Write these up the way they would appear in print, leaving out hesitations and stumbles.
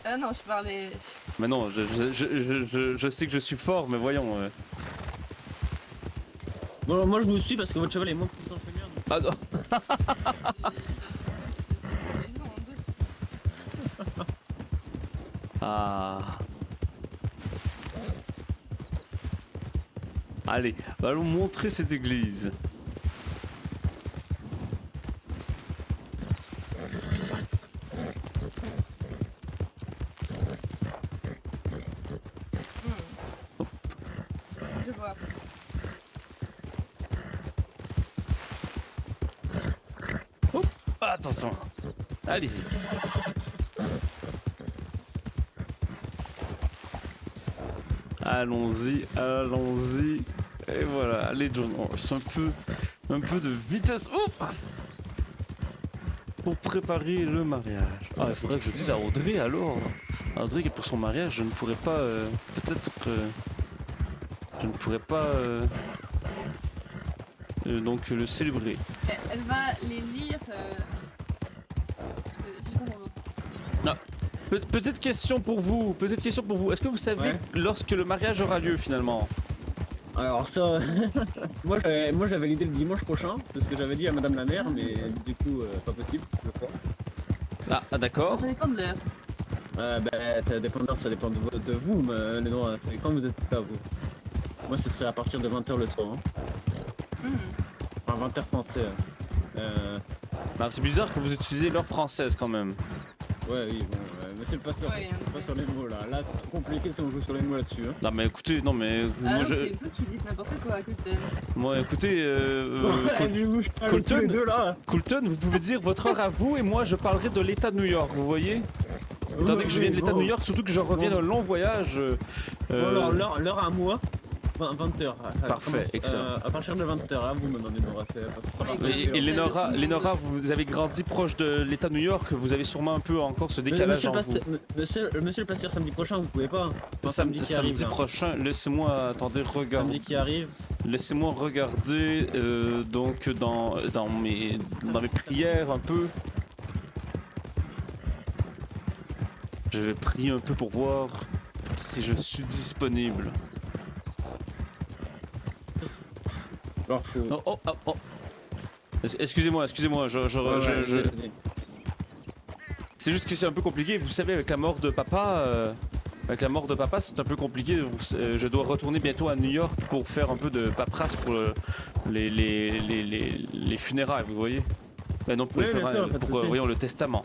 Ah non, je parlais. Mais non, je sais que je suis fort, mais voyons. Bon, moi je vous suis parce que votre cheval est moins puissant que le mien. Ah non. C'est non, Ah. Allez, allons montrer cette église. je vois. Hop, attention. Allez-y. Allons-y, allons-y. Et voilà, allez John, oh, c'est un peu de vitesse. Oups, pour préparer le mariage. Ah, il faudrait que je dise à Audrey alors. À Audrey que pour son mariage, je ne pourrais pas, peut-être, je ne pourrais pas, donc le célébrer. Elle va les lire. J'ai pas compris. Ah, petite question pour vous, petite question pour vous. Est-ce que vous savez Ouais. lorsque le mariage aura lieu finalement? Alors ça, moi j'avais l'idée le dimanche prochain, parce que j'avais dit à Madame la mère, mais du coup pas possible, je crois. Ah, d'accord. Ça dépend de l'heure. Ça dépend de l'heure, ça dépend de vous, mais non, c'est quand vous êtes là vous. Moi ce serait à partir de 20 h le soir. Hein. Enfin 20 h français. Bah, c'est bizarre que vous utilisez l'heure française quand même. Ouais, oui, bon, monsieur le pasteur, Ouais, pas sur les mots là. Là c'est trop compliqué si on joue sur les mots là-dessus. Hein. Non mais écoutez, non mais Ah moi non, je, c'est vous qui dites n'importe quoi, Colton. moi écoutez, Du coup, je parle Colton, tous les deux là. Coulton, vous pouvez dire votre heure à vous et moi je parlerai de l'État de New York, vous voyez? Étant donné que je viens de l'État de New York, surtout que je reviens d'un long voyage. Bon, alors l'heure à moi. 20 h. Parfait, excellent. À partir de 20 h, là, vous me donnez Nora, ce sera parfait. Et Lénora, vous avez grandi proche de l'État de New York, vous avez sûrement un peu encore ce décalage en vous. Monsieur le pasteur, samedi prochain, vous pouvez pas. Samedi prochain, laissez-moi, attendez, regarder. Samedi qui arrive. Laissez-moi regarder donc dans mes prières un peu. Je vais prier un peu pour voir si je suis disponible. Alors, Oh, oh, oh, oh. Excusez-moi, c'est juste que c'est un peu compliqué. Vous savez, avec la mort de papa, c'est un peu compliqué. Je dois retourner bientôt à New York pour faire un peu de paperasse pour les funérailles, vous voyez. Mais non, pour, Oui, bien sûr, pas de souci. voyons, le testament.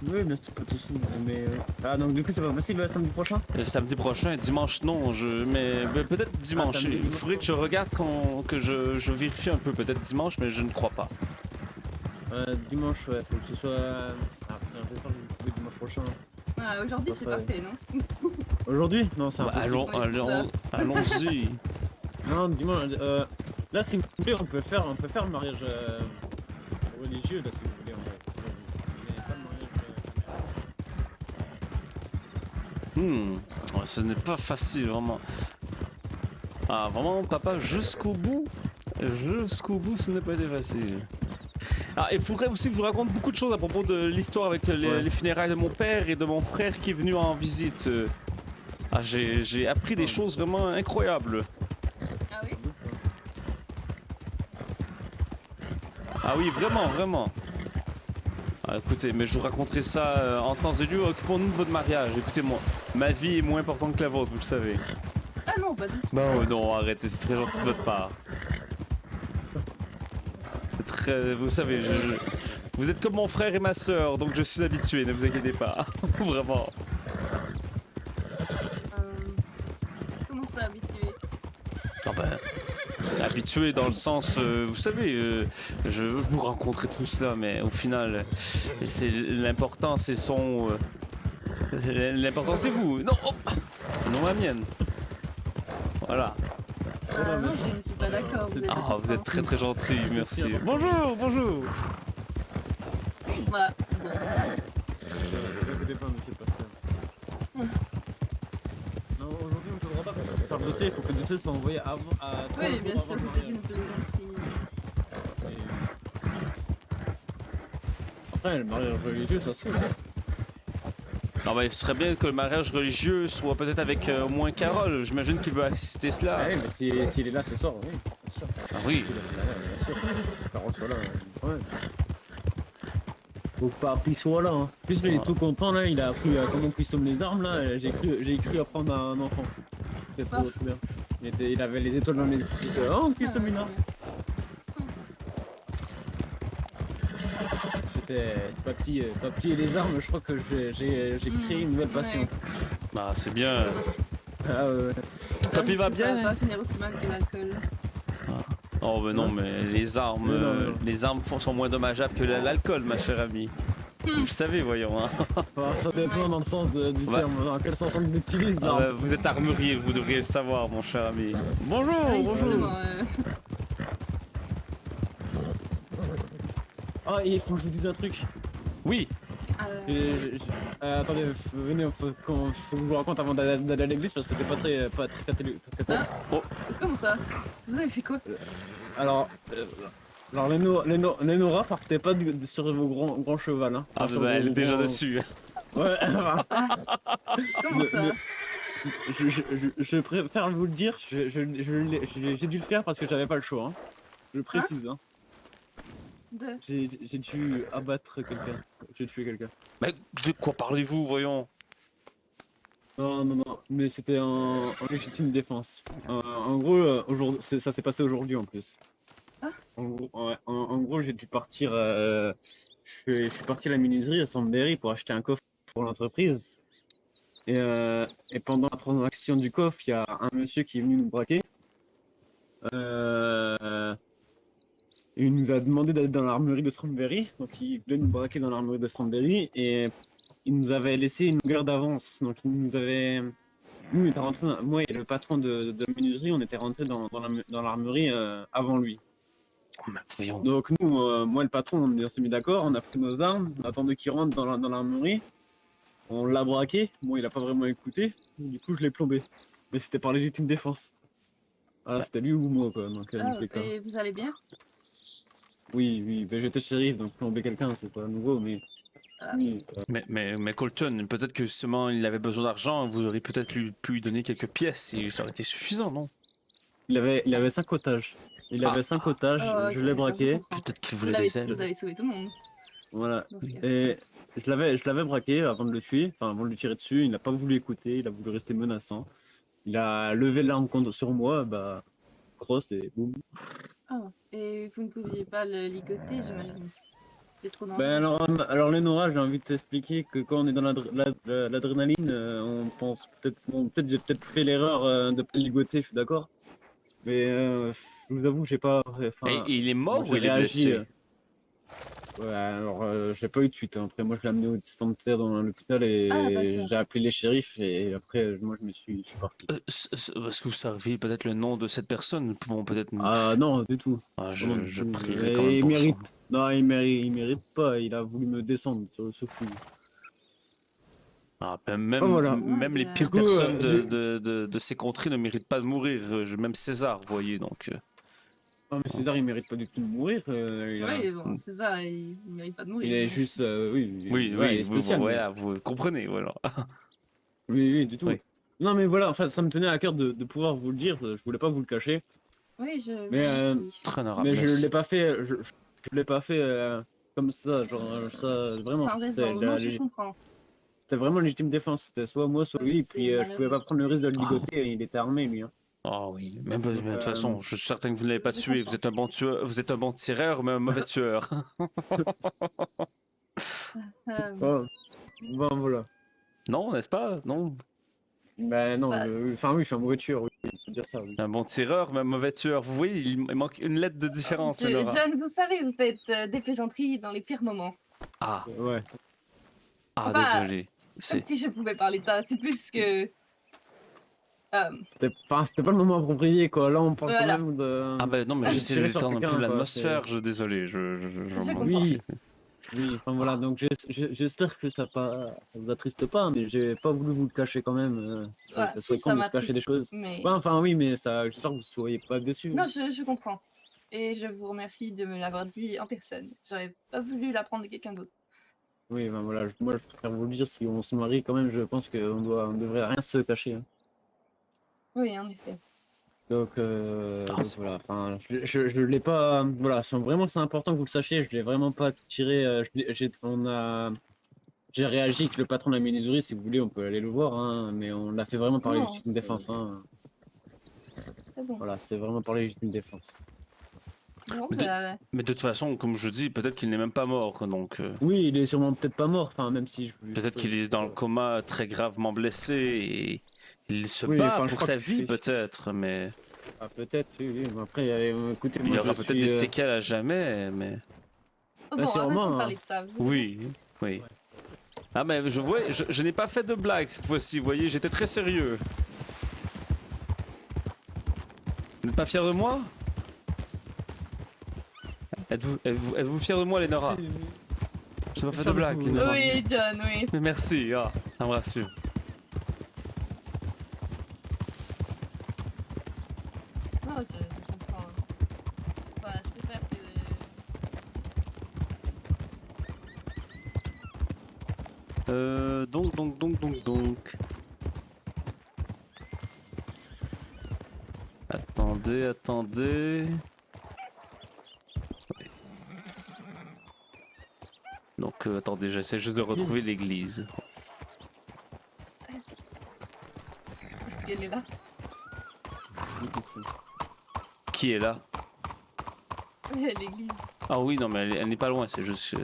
Oui, mais c'est pas de soucis. Mais ah, donc du coup, c'est pas possible samedi prochain? Samedi prochain, dimanche non, mais peut-être dimanche. samedi, Il faudrait que je regarde que je vérifie un peu, peut-être dimanche, mais je ne crois pas. Dimanche, ouais, faut que ce soit. Ah, j'espère que vous pouvez dimanche prochain. Ah, aujourd'hui c'est parfait, non? Aujourd'hui? Non, c'est Bah, impossible. allons-y. Non, dimanche. Là, si vous voulez, on peut faire le mariage religieux, là, si vous voulez. Mais pas le mariage. Ce n'est pas facile, vraiment. Ah, vraiment, papa, jusqu'au bout, ce n'est pas été facile. Ah, il faudrait aussi que je vous raconte beaucoup de choses à propos de l'histoire avec les funérailles de mon père et de mon frère qui est venu en visite. Ah, j'ai appris des choses vraiment incroyables. Ah oui? Ah oui, vraiment, vraiment. Ah, écoutez, mais je vous raconterai ça en temps et lieu. Occupons-nous de votre mariage. Écoutez-moi, ma vie est moins importante que la vôtre, vous le savez. Ah non, pas du tout. Non, non, arrêtez, c'est très gentil de votre part. Vous savez, vous êtes comme mon frère et ma sœur, donc je suis habitué, ne vous inquiétez pas. Vraiment. Comment ça, habitué? Ah ben, habitué dans le sens, vous savez, je veux vous rencontrer tout cela, mais au final, c'est l'important, c'est son... l'important, c'est vous. Non, oh, non la mienne. Voilà. Ah non, je ne suis pas d'accord. Ah, vous êtes très très gentil, merci. Bonjour, bonjour. Voilà. Ne vous inquiétez pas, monsieur le pasteur. Non, aujourd'hui, on ne le droit pas parce que pour faire le dossier, il faut que le dossier soit envoyé avant. Oui, bien sûr, c'était une plaisanterie. Après, le mariage religieux, ça se fait. Non, bah, il serait bien que le mariage religieux soit peut-être avec au moins Carole. J'imagine qu'il veut assister cela. Ah oui, mais s'il est là ce soir, oui, bien sûr. Ah oui. S'il est là, bien sûr. Carole soit là, ouais. Faut que Papy soit là. Hein. En plus, il est tout content là, il a appris comment cuisiner les armes là. J'ai cru apprendre à un enfant. C'était trop bien. Il avait les étoiles dans les yeux. Oh, on cuisine une arme. C'était Papy et les armes, je crois que j'ai créé une nouvelle passion. Ouais. Ah, c'est bien. Ah ouais. Papy va Ça bien. va pas finir aussi mal que l'alcool. Oh, mais non, mais les armes, Non. les armes sont moins dommageables que l'alcool, ma chère amie. Vous savez, voyons. Hein. Enfin, ça dépend dans le sens du Ouais. terme. Dans quel sens on l'utilise Ah, l'arme. vous êtes armurier, vous devriez le savoir, mon cher ami. Bonjour, Ah oui, bonjour. justement, Ah, il faut que je vous dise un truc. Oui. Attendez, venez, faut que je vous raconte avant d'aller à l'église parce que c'était pas très catholique. Comment ça? Vous avez fait quoi? Alors, les Nora, partez pas sur vos grands cheval. Hein. Ah, Sur bah, elle vos est déjà grands- dessus. Ouais, Comment ça? je préfère vous le dire, j'ai dû le faire parce que j'avais pas le choix. Hein. Je le précise. Hein. J'ai dû abattre quelqu'un. J'ai tué quelqu'un. Mais de quoi parlez-vous, voyons? Non, mais c'était en légitime défense. En gros, aujourd'hui, ça s'est passé aujourd'hui en plus. Ah. En gros, j'ai dû partir. Je suis parti à la menuiserie à Sandberry pour acheter un coffre pour l'entreprise. Et pendant la transaction du coffre, il y a un monsieur qui est venu nous braquer. Il nous a demandé d'aller dans l'armurerie de Sandberry. Donc, il voulait nous braquer dans l'armurerie de Sandberry. Et il nous avait laissé une longueur d'avance. Donc, il nous avait. Nous, on était rentré moi et le patron de menuiserie, on était rentrés dans l'armurerie avant lui. Oh, mais voyons. Donc nous, moi et le patron, on s'est mis d'accord, on a pris nos armes, on attendait qu'il rentre dans l'armurerie, on l'a braqué, bon il a pas vraiment écouté, du coup je l'ai plombé. Mais c'était par légitime défense. Ah c'était lui ou moi quoi, dans quel Ah, des cas. et vous allez bien? Oui, ben, j'étais shérif, donc plomber quelqu'un c'est pas nouveau, mais... Ah. Oui, Mais Colton, peut-être que justement il avait besoin d'argent, vous auriez peut-être pu lui donner quelques pièces et ça aurait été suffisant, non? il avait 5 otages. Il avait 5 otages, Oh, je ok, l'ai d'accord, braqué. je comprends. Peut-être qu'il Vous voulait des ailes. vous avez sauvé tout le monde. Voilà. Dans ce cas. Et je l'avais braqué avant de le tuer, enfin avant de lui tirer dessus, il n'a pas voulu écouter, il a voulu rester menaçant. Il a levé l'arme sur moi, bah, cross et boum. Ah, et vous ne pouviez pas le ligoter, j'imagine. C'est trop dangereux. Ben alors Lénora, j'ai envie de t'expliquer que quand on est dans l'adrénaline, on pense peut-être j'ai peut-être fait l'erreur de pas le ligoter, je suis d'accord. Mais je vous avoue, j'ai pas. Enfin, Et il est mort j'ai ou il est réagi, blessé? Ouais, alors j'ai pas eu de suite. Hein. Après, moi, je l'ai amené au dispensaire dans l'hôpital Ah, et d'accord. j'ai appelé les shérifs et après, moi, je suis parti. Est-ce que vous savez peut-être le nom de cette personne? Nous pouvons peut-être nous... Ah non, du tout. Ah, Vraiment du je tout. prierai Et quand même il pour mérite. ça. Non, il mérite pas. Il a voulu me descendre sur ce fou. Ah, Oh, voilà. même les Ouais, pires Du coup, personnes de ces contrées ne méritent pas de mourir. Même César, vous voyez, donc... Non, mais César, il mérite pas du tout de mourir. Oui, bon, César, il mérite pas de mourir. Il est mais- juste. Oui, Oui, ouais, il est vous, spécial. mais- voilà, vous comprenez, voilà. Oui, du tout. Oui. Non, mais voilà, enfin, ça me tenait à cœur de pouvoir vous le dire. Je voulais pas vous le cacher. Oui, je. Mais, merci. Très honorable, Mais je merci. l'ai pas fait. Je l'ai pas fait comme ça. Genre, ça, vraiment. Sans raison, non, je comprends. C'était vraiment légitime défense. C'était soit moi, soit Oui, lui. Et c'est puis, je malheureux. pouvais pas prendre le risque de le Ah. ligoter. Et il était armé, lui. Hein. Ah oui, même de toute façon, je suis certain que vous ne l'avez pas Je tué. comprends. Vous êtes un bon tueur, vous êtes un bon tireur, mais un mauvais tueur. Oh, bon, voilà. Non, n'est-ce pas? Non. Ben non, Bah. enfin, oui, je suis un mauvais tueur. Oui, on peut dire ça. Oui. Un bon tireur, mais un mauvais tueur. Vous voyez, il manque une lettre de différence, Lénora. John, vous savez, vous faites des plaisanteries dans les pires moments. Ah, Ouais. ah, Bah, désolé. Comme C'est... si je pouvais parler de ça, c'est plus que. C'était pas le moment approprié, quoi. Là, on parle Voilà. quand même de. Ah ben non, mais de j'essaie de tirer sur détendre un peu quelqu'un, quoi, l'atmosphère, désolé, Je m'en comprends. Oui. excuse. Oui, enfin voilà, donc j'espère que ça vous attriste pas, mais j'ai pas voulu vous le cacher quand même. Ouais, Ça si, serait ça con de se cacher des m'attriste, choses. mais. Ouais, enfin oui, mais ça, j'espère que vous soyez pas déçus. Non, je comprends. Et je vous remercie de me l'avoir dit en personne. J'aurais pas voulu l'apprendre de quelqu'un d'autre. Oui, ben voilà, moi je préfère vous le dire, si on se marie quand même, je pense on devrait rien se cacher, hein. Oui, en effet. Donc, c'est voilà, enfin, je l'ai pas, voilà, vraiment c'est important que vous le sachiez, je l'ai vraiment pas tiré, j'ai réagi que le patron de la menuiserie, si vous voulez, on peut aller le voir, hein, mais on l'a fait vraiment par Non, légitime défense, hein. c'est bon. Voilà, c'est vraiment par légitime défense. Bon, Mais de, bah, mais de toute façon, comme je dis, peut-être qu'il n'est même pas mort, donc Oui, il est sûrement peut-être pas mort, enfin, même si peut-être qu'il est dans le coma très gravement blessé et il se Oui, bat enfin, je pour crois sa que vie peut-être, mais ah, peut-être, oui, oui, mais après, écoutez, il moi y je aura peut-être suis, des séquelles à jamais, mais bon, arrêtons de sûrement, hein. parler de ça. Vous voulez oui, oui. Ah mais je vois, je n'ai pas fait de blague cette fois-ci, vous voyez, j'étais très sérieux. Vous n'êtes pas fier de moi? Êtes-vous fier de moi, Lenora? Je n'ai pas fait de blague, Fier de vous, Lenora. Oui, John, oui. Mais merci, ah, ça me rassure. Non, je comprends. Enfin, je préfère que... Donc. Attendez. Donc, attendez, j'essaie juste de retrouver l'église. Est-ce qu'elle est là? Qui est là? L'église. Ah oui, non, mais elle n'est pas loin, c'est juste...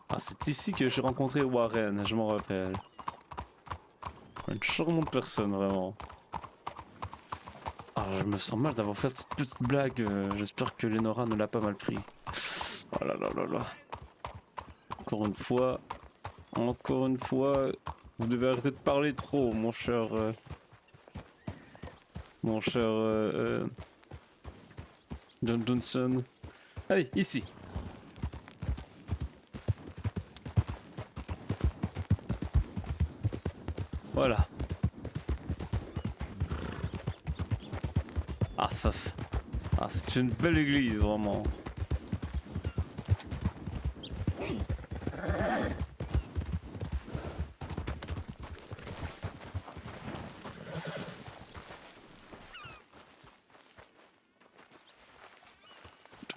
Ah, c'est ici que j'ai rencontré Warren, je m'en rappelle. Une charmante personne, vraiment. Ah, je me sens mal d'avoir fait cette petite blague. J'espère que Lenora ne l'a pas mal pris. Oh là là là là. Encore une fois, vous devez arrêter de parler trop, mon cher... John Johnson. Allez, ici. Voilà. Ah, ça... Ah, c'est une belle église, vraiment.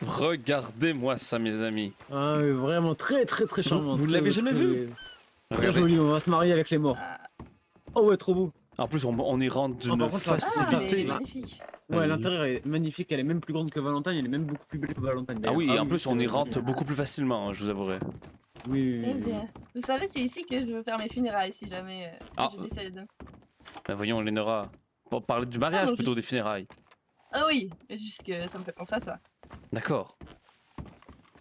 Regardez-moi ça, mes amis. Ah, oui, vraiment très charmant. Vous l'avez jamais vu? Très Regardez. joli, on va se marier avec les morts. Ah, Oh ouais, trop beau. En plus, on y rentre d'une par contre, ça- mais facilité. magnifique. Ouais, l'intérieur est magnifique, elle est même plus grande que Valentine, elle est même beaucoup plus belle que Valentine Ah d'ailleurs. oui, et en oui, plus, on y c'est- rentre beaucoup plus facilement, hein, je vous avouerai. Oui, Eh bien, vous savez, c'est ici que je veux faire mes funérailles si jamais Ah. je décède. Ben voyons, Lenora. Pour parler du mariage non, plutôt, juste- des funérailles. Ah oui, c'est juste que ça me fait penser à ça. D'accord.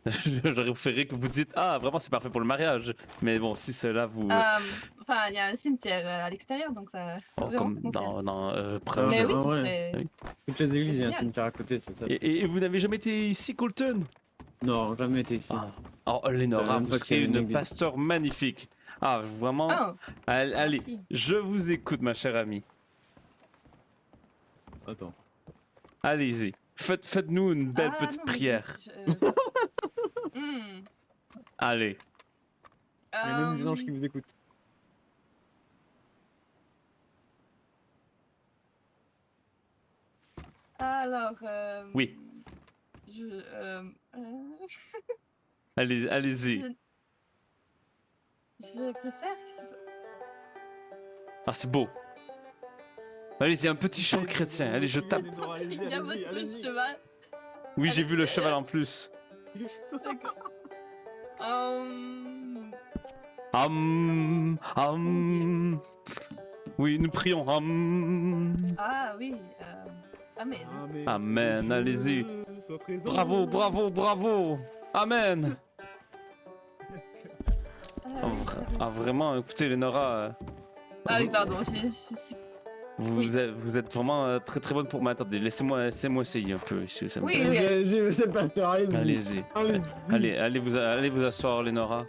J'aurais préféré que vous dites ah vraiment c'est parfait pour le mariage, mais bon si cela vous Enfin, il y a un cimetière à l'extérieur, donc ça... oh, vraiment comme fonctionne. dans Mais oui, Ah ce ouais. serait... Oui. Toutes les églises, il y a un génial. cimetière à côté, c'est ça. et vous n'avez jamais été ici Colton? Non, jamais été ici. Ah. Oh Lenora, même vous pas qu'il y serez a une une église. pasteur magnifique. Ah vraiment. Ah, Allez, merci. je vous écoute ma chère amie. Attends. Allez-y, faites-nous une belle Ah, petite non, mais prière. Hmm. Allez. Il y a même des anges qui vous écoutent. Alors, Oui. Je... Allez-y. je préfère que ce soit... Ah c'est beau. Allez-y, un petit chant chrétien. Allez, je tape. Il y a votre cheval. Oui, j'ai vu le cheval en plus. D'accord. Oui, nous prions. Ah oui, amen. Amen, allez-y. Bravo. Amen. Ah, vraiment, écoutez, Lenora, Ah oui, pardon, je suis... vous êtes vraiment très très bonne pour... Mais attendez, laissez-moi essayer un peu ici. Ça me Oui, intéresse. oui. Allez-y, monsieur le pasteur, allez-y. Allez-y. Allez vous asseoir, Lenora.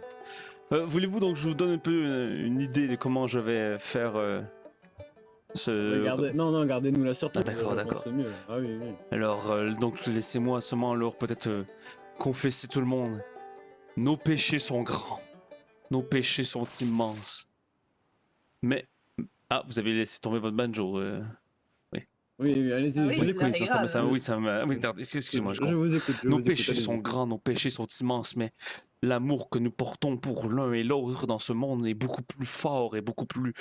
Voulez-vous donc que je vous donne un peu une idée de comment je vais faire ce... Non, gardez-nous la surprise. Ah, d'accord, je d'accord. pense que c'est mieux. Ah oui, oui. Alors, donc laissez-moi seulement alors peut-être confesser tout le monde. Nos péchés sont grands. Nos péchés sont immenses. Mais... Ah, vous avez laissé tomber votre banjo. Oui, oui, allez-y, Ah oui, je vous il écoute. a Oui, non, ça, grave. oui, ça me... Oui, excusez-moi, je Je comprends. vous écoute, je Nos vous écoute, péchés allez-y. sont grands, nos péchés sont immenses, mais l'amour que nous portons pour l'un et l'autre dans ce monde est beaucoup plus fort et beaucoup plus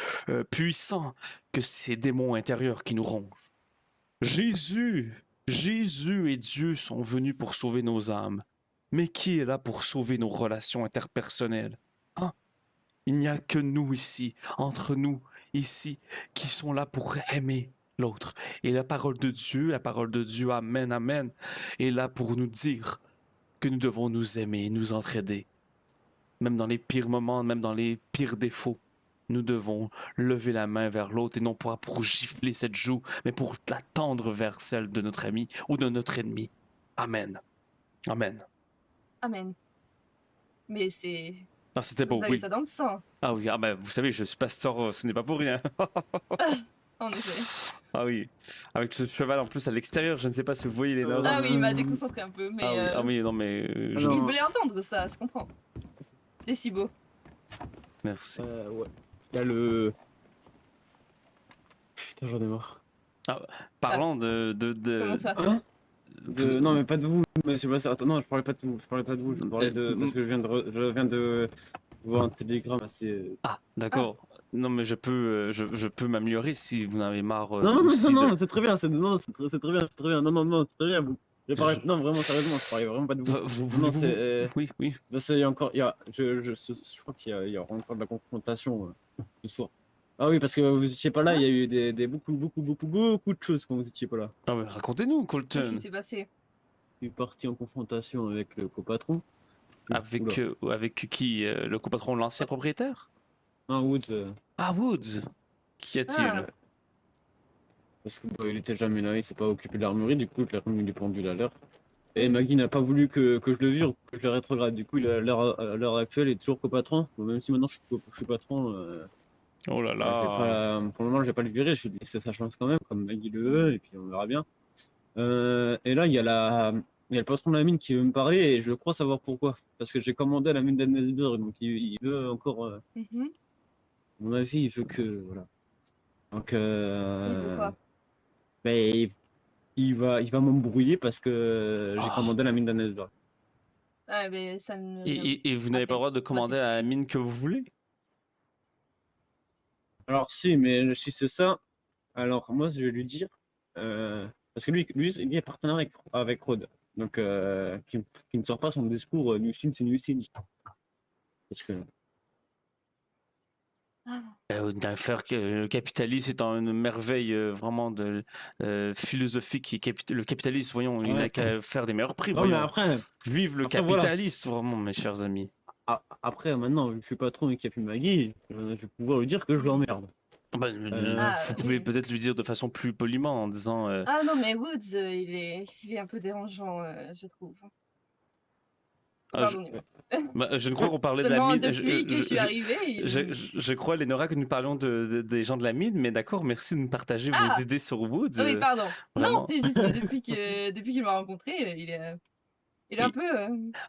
puissant que ces démons intérieurs qui nous rongent. Jésus et Dieu sont venus pour sauver nos âmes. Mais qui est là pour sauver nos relations interpersonnelles? Hein? Il n'y a que nous ici, entre nous, ici, qui sont là pour aimer l'autre. Et la parole de Dieu, Amen, Amen, est là pour nous dire que nous devons nous aimer et nous entraider. Même dans les pires moments, même dans les pires défauts, nous devons lever la main vers l'autre et non pas pour gifler cette joue, mais pour la tendre vers celle de notre ami ou de notre ennemi. Amen. Amen. Amen. Mais c'est... Ah, c'était Vous beau, avez oui. ça dans le sang, Ah oui, ah ben, vous savez, je suis pasteur, ce n'est pas pour rien. en effet. Ah oui, avec ce cheval en plus à l'extérieur, je ne sais pas si vous voyez les Nora. Ah oui, il m'a déconcentré un peu, mais... Ah oui, non mais... Alors, Il voulait entendre ça, je comprends. C'est si beau. Merci. ouais. Il y a le... Putain, j'en ai marre. Parlant Comment ça? Hein Non, mais pas de vous, monsieur Bassard. Attends, non, je parlais pas de vous. Je parlais pas de vous. Je parlais de... Parce que je viens de voir un télégramme assez... Ah, d'accord. Non mais je peux m'améliorer si vous en avez marre Non, aussi non, de... non, c'est très bien. Non, c'est très bien, c'est très bien. Non, c'est très bien. Vous... Non, vraiment, sérieusement, je parlais vraiment pas de vous. Non, Voulez-vous... c'est... Oui, oui. Il y a encore... Je crois qu'il y a encore de la confrontation ce soir. Ah oui, parce que vous étiez pas là, il y a eu beaucoup de choses quand vous étiez pas là. Ah mais racontez-nous, Qu'est-ce Colton. qui s'est passé? Je suis parti en confrontation avec le copatron. Avec qui le copatron, l'ancien propriétaire? Un Woods, Ah, Woods. Qu'y a-t-il? Ah. parce que il était jamais là, il s'est pas occupé de l'armurerie, du coup je l'ai remis du pendule à l'heure. Et Maggie n'a pas voulu que je le vire, que je le rétrograde. Du coup, à l'heure actuelle, il est toujours copatron. Bon, même si maintenant je suis patron, Oh là je vais là. pour le moment, je vais pas le virer, je vais lui laisser sa chance quand même, comme Maggie le veut, et puis on verra bien. Et là, il y a le patron de la mine qui veut me parler, et je crois savoir pourquoi. Parce que j'ai commandé à la mine d'Annesburg, donc il veut encore, à Mhm. mon avis, il veut que. Voilà. Donc, Il veut quoi? ben, il va m'embrouiller parce que j'ai Oh. commandé à la mine d'Annesburg. Ah, mais ça ne... Et vous n'avez pas le droit de commander à la mine que vous voulez? Alors, si, mais si c'est ça, alors moi, je vais lui dire. Parce que lui il est partenaire avec Rode. Donc, qui ne sort pas son discours Nucine, c'est Nucine. Parce que. Faire que le capitalisme est une merveille vraiment de philosophique. Le capitalisme, voyons, il Ouais. n'a qu'à faire des meilleurs prix. Non, mais Voyons. après, Vive le après, voilà. capitalisme, vraiment, mes chers amis. après maintenant, vu que je suis patron et qu'il n'y a plus Maggie, je vais pouvoir lui dire que je l'emmerde. Bah, vous pouvez oui. peut-être lui dire de façon plus poliment en disant Ah non, mais Woods, il est un peu dérangeant, je trouve. Ah, Pardonnez-moi. je ne crois qu'on parlait de la Seulement mine. depuis que je suis arrivée, Je crois, Lénora, que nous parlions des gens de la mine, mais d'accord, merci de nous partager vos idées sur Woods. Ah oui, pardon. vraiment. Non, c'est juste depuis qu'il m'a rencontré, il est un peu...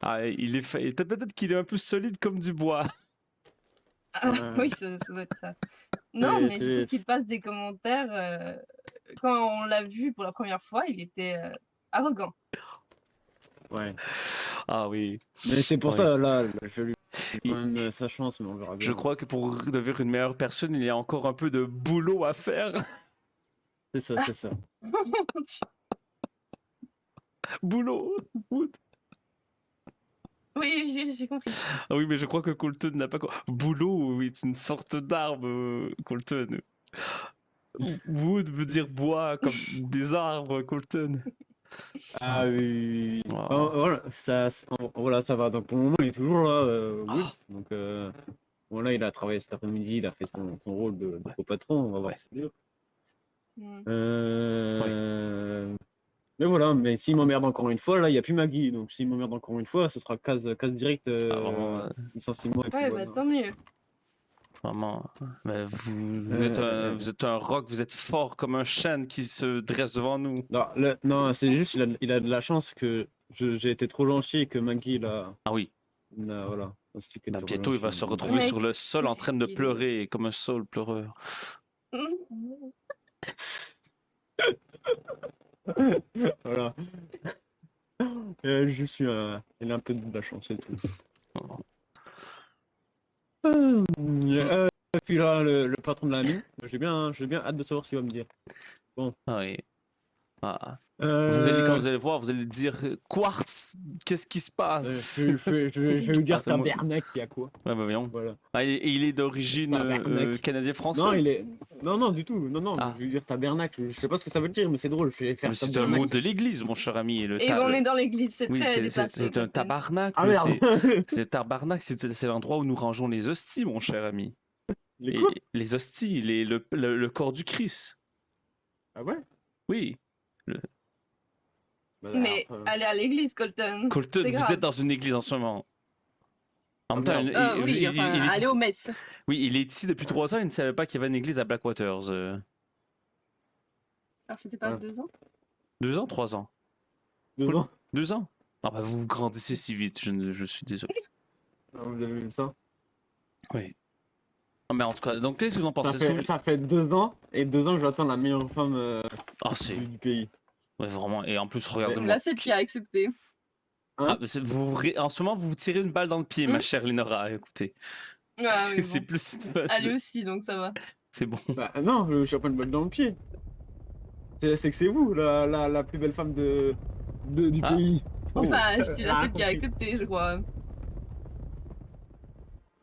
Ah, peut-être qu'il est un peu solide comme du bois. Ah, oui, ça doit être ça. Non, mais je trouve qu'il passe des commentaires... Quand on l'a vu pour la première fois, il était arrogant. Ouais. Ah oui. Mais c'est pour Ouais. ça, là, je lui quand même sa chance, mais on verra bien. Je crois que pour devenir une meilleure personne, il y a encore un peu de boulot à faire. C'est ça, c'est ça. Boulot. Wood. Oui, j'ai compris. Ah oui, mais je crois que Colton n'a pas... Boulot est une sorte d'arbre, Colton. Wood veut dire bois, comme des arbres, Colton. Ah oui. Oh. Voilà, ça va. Donc pour le moment, il est toujours là, Wood. Ah. Donc voilà, il a travaillé cet après-midi, il a fait son rôle de copatron. On va voir Ouais. si c'est dur. Hmm. Mais voilà, mais s'il m'emmerde encore une fois, là, il n'y a plus Maggie. Donc s'il m'emmerde encore une fois, ce sera case direct, Ah, vraiment, licenciement et puis Ouais, voilà. bah tant mieux. vraiment. Mais Euh, vous êtes un roc, vous êtes fort comme un chêne qui se dresse devant nous. Non, non, c'est juste, il a de la chance que j'ai été trop gentil et que Maggie, Ah oui. voilà. Ainsi qu'elle Bah, était trop bientôt, il va gentille. se retrouver Ouais, sur le sol en qu'est-ce train de qu'il est- pleurer comme un saule pleureur. Voilà. Je suis il a un peu de la chance et tout. Et puis là, le patron de la mine, j'ai bien hâte de savoir ce qu'il va me dire. Ah oui. Ah. Quand Euh, vous allez voir, vous allez dire Quartz, qu'est-ce qui se passe? je vais lui Ah, dire c'est moi. tabernacle, il y a quoi? Ouais, bah voyons. Voilà. Ah, il est d'origine Tabernacle. canadien-français. Non, il est. Non, non, du tout. Non, non, Ah. je vais lui dire tabernacle. Je sais pas ce que ça veut dire, mais c'est drôle. Je vais faire Mais c'est un mot tabernacle. de l'église, mon cher ami. Et on est dans l'église, c'est Oui, très dépassé. c'est un Colton. tabarnak. Ah merde! C'est tabarnak, c'est l'endroit où nous rangeons les hosties, mon cher ami. Les quoi? Les hosties, le corps du Christ. Ah ouais? Oui. Bah, Mais alors, allez à l'église, Colton. Colton, C'est vous grave. êtes dans une église en ce moment. En même temps, merde. Oui, enfin, il est allez ici, aux messes. oui, il est ici depuis 3 ans, il ne savait pas qu'il y avait une église à Blackwaters. Alors, c'était pas Ouais. 2 ans? 2 ans, 3 ans? 2 ans. 2 ans? Ah bah vous grandissez si vite, je suis désolé. Ah, vous avez vu ça? Oui. Ah, mais en tout cas, donc qu'est-ce que vous en pensez? Est-ce que vous- Ça fait 2 ans, et 2 ans que j'attends la meilleure femme Ah c'est... du pays. Ouais, vraiment, et en plus, regardez-moi. Là, c'est qui a accepté. Ah, mais en ce moment, vous vous tirez une balle dans le pied, ma chère Linora, écoutez. Ah, oui, C'est bon. plus... Elle aussi, donc ça va. C'est bon. Bah non, je suis pas une balle dans le pied. C'est que c'est vous, la plus belle femme du Ah. pays. Enfin, je suis la Ah, seule qui a compris. accepté, je crois.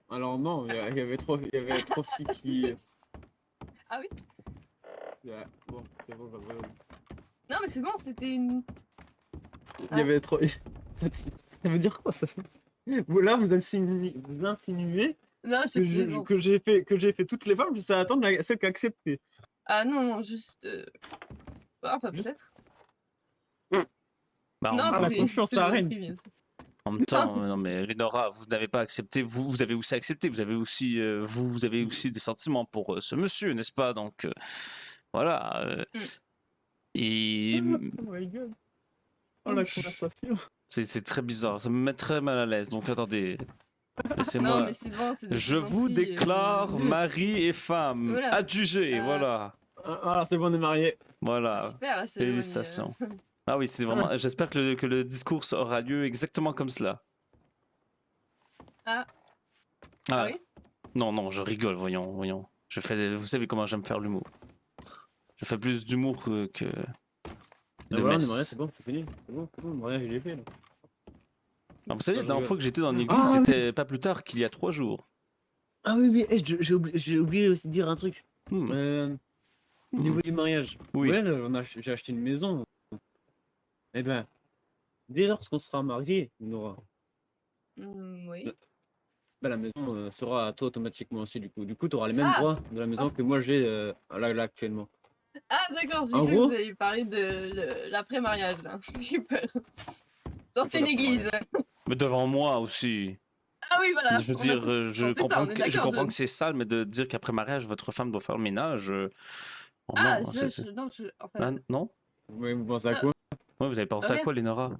Alors non, il y avait trop filles qui... Ah oui? Ouais, bon, c'est bon, bah, voilà. Non, mais c'est bon, c'était une. Il y avait trop... Ça veut dire quoi ça? Vous là, vous insinuez Non, je plaisante. que j'ai fait toutes les femmes juste à attendre celle qui a accepté. Ah non, non, juste. Ah, pas Juste- peut-être. Bah, Non, Ah, la c'est. confiance, c'est ça le règne. trivia, ça. en même temps, non mais Linora, vous n'avez pas accepté, vous avez aussi accepté, vous avez aussi, vous avez aussi des sentiments pour ce monsieur, n'est-ce pas? Donc, voilà. Et Oh my god. Oh la conversation. c'est très bizarre, ça me met très mal à l'aise. Donc, attendez, Non, laissez-moi... mais c'est bon, c'est des Je vous plaisanteries, déclare mari et femme, Voilà. adjugés, voilà. Ah, c'est bon, on est mariés. Voilà, Super, la cérémonie. félicitations. Ah oui, c'est vraiment. J'espère que le discours aura lieu exactement comme cela. Ah. Ah, Oui? non, non, je rigole, voyons. Vous savez comment j'aime faire l'humour. Je fais plus d'humour que de Voilà, on est messe. mariés, c'est bon, c'est fini. C'est bon, le mariage il est fait là. Ah, vous savez, la dernière fois que j'étais dans une Ah, église, oui. c'était pas plus tard qu'il y a 3 jours. Ah oui, oui, j'ai oublié aussi de dire un truc. Hmm. Au niveau du mariage. Oui. Ouais, j'ai acheté une maison. Eh ben, dès lorsqu'on sera mariés, Nora, Oui. ben, la maison sera à toi automatiquement aussi du coup. Du coup, tu auras les mêmes Ah. droits de la maison que moi j'ai là actuellement. Ah, d'accord, j'ai En cru que gros- vous avez parlé de l'après-mariage, là. J'ai eu peur. Dans C'est une pas église. Mais devant moi aussi. Ah oui, voilà. Je veux on a dire, tous je pensé ça, comprends, on est je d'accord, comprends que c'est sale, mais de dire qu'après mariage, votre femme doit faire le ménage. Oh, Ah, non, non, enfin, Ah, non? Ouais, vous pensez à Ah. quoi? Ouais, vous avez pensé à Rien. quoi, Lénora?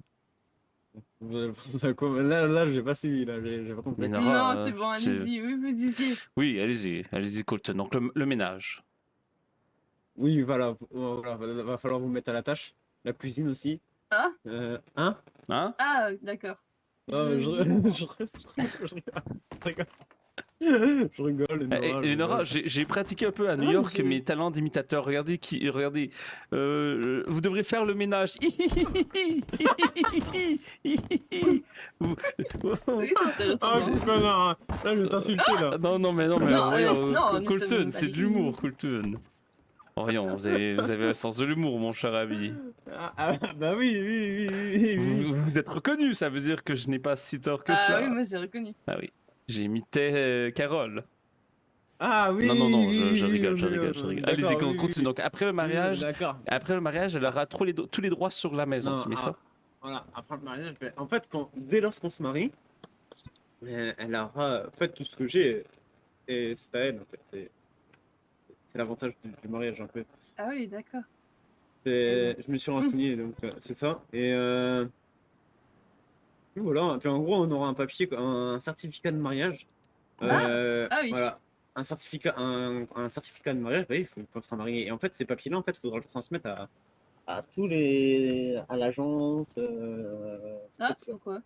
Vous avez pensé à quoi? Là, j'ai pas suivi, là, j'ai pas compris. Mais Nora, non, c'est bon, c'est- allez-y, oui, vous disiez. Oui, allez-y, Colton. Donc, le ménage. Oui, voilà, va falloir vous mettre à la tâche. La cuisine aussi. Ah. Hein? Hein? Ah, d'accord. Non, je rigole. Je rigole, Nora. Lénora, j'ai pratiqué un peu à New Non, York je- mes talents d'imitateur. Regardez, vous devrez faire le ménage. Vous- Oui, c'est intéressant. Ah, C'est- vous connard, hein. Là, je vais t'insulter, là. Non, mais Non, voyons, non, nous Colton, sommes c'est pas de des- l'humour, Colton. Voyons, vous avez un sens de l'humour, mon cher ami. Bah oui. Vous êtes reconnu, ça veut dire que je n'ai pas si tort que Ah cela. oui, moi j'ai reconnu. Ah oui, j'ai imité Carole. Ah oui, Non, non, non, oui, je oui, rigole, oui, je oui, rigole, je oui, rigole. Allez-y, d'accord, oui, oui, continue. oui. Donc, Oui, d'accord. après le mariage, elle aura tous les droits sur la maison, Non, c'est bien ça? voilà, après le mariage, en fait, dès lorsqu'on se marie, elle aura fait tout ce que j'ai, et c'est à elle, en fait. C'est l'avantage du mariage, un peu. Ah oui, d'accord. Eh ben. Je me suis renseigné, donc c'est ça. Voilà, puis en gros, on aura un papier, un certificat de mariage. Ah, ah oui. Voilà, un certificat de mariage, oui, il faut qu'on sera marié. Et en fait, ces papiers-là, en fait, il faudra le transmettre à l'agence, tout ça, Ah, tout ça. pourquoi?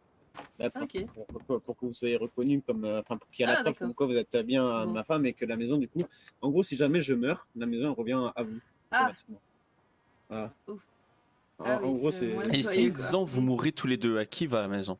Là, Ah, ok. pour que vous soyez reconnu comme, enfin, pour qu'il y ait la Ah, preuve d'accord. comme quoi vous êtes bien Bon. ma femme et que la maison, du coup, en gros, si jamais je meurs, la maison, elle revient à vous, Ah, automatiquement. Voilà. ouf. Ah En oui, gros, moins Et si, nettoyé, quoi. disons, vous mourrez tous les deux, à qui va la maison?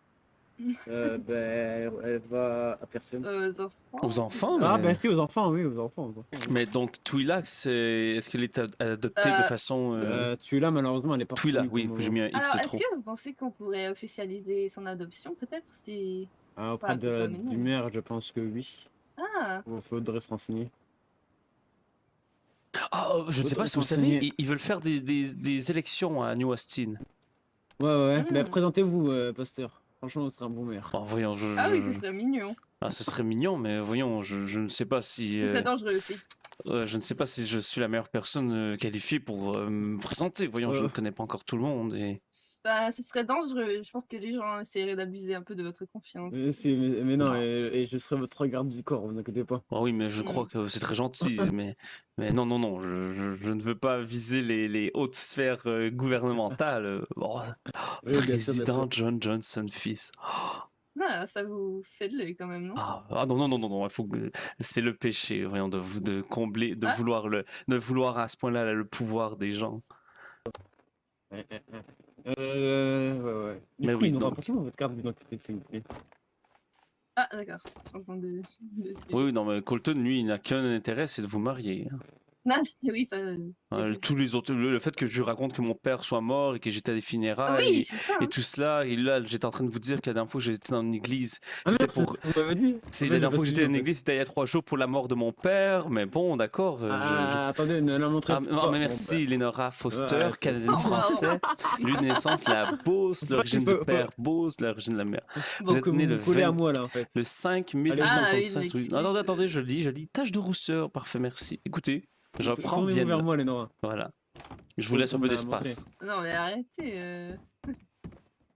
ben, elle va à personne. Aux Aux enfants, je sais enfants, pas. Ah, ben mais... si, aux enfants, oui, aux enfants. Aux enfants, oui. Mais donc, Twi'lak, est-ce qu'elle est adoptée de Euh, façon... Celui-là, malheureusement, elle est pas Twi'lak, reconnue oui, comme. j'ai mis un X alors, de est-ce trop. que vous pensez qu'on pourrait officialiser son adoption, peut-être, si... Auprès Pas, peut-être pas maintenant, du mais... maire, je pense que oui. Ah, Il faudrait se renseigner. Ah, je ne sais pas Faudrait si se vous savez, renseigner. ils veulent faire des élections à New Austin. Ouais, ouais. Ben, hmm. présentez-vous, pasteur. Franchement, vous serez un bon maire. Bon, voyons, Ah oui, ce serait mignon. Ah, ce serait mignon, mais voyons, je ne sais pas si... Ce serait dangereux aussi. je ne sais pas si je suis la meilleure personne qualifiée pour me présenter. Voyons, je ne Euh, connais pas encore tout le monde et... Bah, ce serait dangereux. Je pense que les gens essaieraient d'abuser un peu de votre confiance. mais non, Non. et je serai votre garde du corps, vous inquiétez pas. Ah oui, mais je crois Hmm. que c'est très gentil, mais non, non, non, je ne veux pas viser les hautes sphères gouvernementales. Bon, Oui, bien sûr, bien président sûr. John Johnson fils. Ah, ça vous fait de l'œil quand même, non? Non, non, non, non, non, il faut c'est le péché, voyons, de combler, Ah, de vouloir à ce point-là le pouvoir des gens. Ouais, ouais, ouais. Ouais, ouais. Du Mais coup, oui, il nous donc, rapporte votre carte d'identité, s'il vous plaît. ah d'accord. Changement de oui, sujet. oui, non, mais Colton, lui, il n'a qu'un intérêt, c'est de vous marier. Ah, oui, ça... j'ai vu. Tous les autres, le fait que je lui raconte que mon père soit mort et que j'étais à des Ah oui, funérailles c'est ça, et hein. tout cela, et là j'étais en train de vous dire que la dernière fois que j'étais dans une église, Ah c'était merde, c'est pour... ce que vous m'avez dit? C'est En la fait, j'ai dernière pas fois que j'étais suivi, dans en une fait. église, c'était il y a 3 jours pour la mort de mon père, mais bon, d'accord. Attendez, ne la montrez Ah, non, pas. mais Bon, bah, merci, Lenora Foster, ouais, Oh, waouh. canadienne-français, lieu de naissance, la Beauce, l'origine du faut, père Beauce, l'origine de la mère. Vous faut êtes que né vous vous collez à moi, là, en fait. le 5 Allez, venez. Ah oui, 1865. Oui. l'excuse. Attendez, je lis, tache de rousseur, parfait, merci. Écoutez, je prends bien Tournez-vous vers note. moi, Lénora. Voilà. Je vous laisse Faut un me peu la montrer. d'espace. Non, mais arrêtez.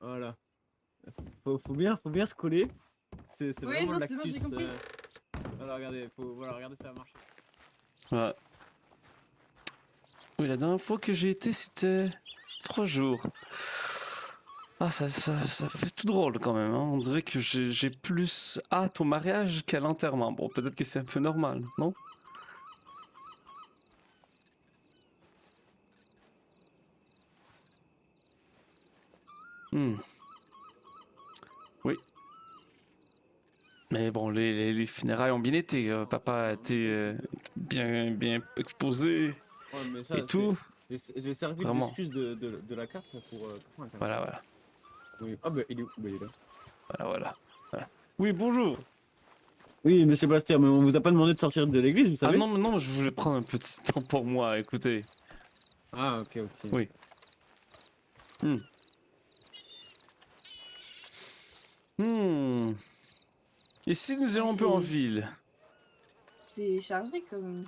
Voilà. Faut bien se coller. C'est Oui, vraiment non, c'est bon, j'ai l'actus. compris. Voilà, regardez, ça va marcher. Ouais. Oui, la dernière fois que j'ai été, c'était 3 jours. Ah, ça fait tout drôle quand même, hein. On dirait que j'ai plus hâte au mariage qu'à l'enterrement. Bon, peut-être que c'est un peu normal, non? Hmm. Oui. Mais bon, les funérailles ont bien été. Papa a été bien exposé Ouais, mais ça, et tout. j'ai servi Vraiment. d'excuse de la carte pour un Voilà, voilà. Oui. Ah, bah, il est où? Bah, il est là. Voilà. Oui, bonjour. Oui, monsieur Bastien, mais on vous a pas demandé de sortir de l'église, vous Ah savez? non, non, je voulais prendre un petit temps pour moi, écoutez. Ah, ok, ok. Oui. Hmm. Hmm. Et si nous allions un peu en ville? C'est chargé comme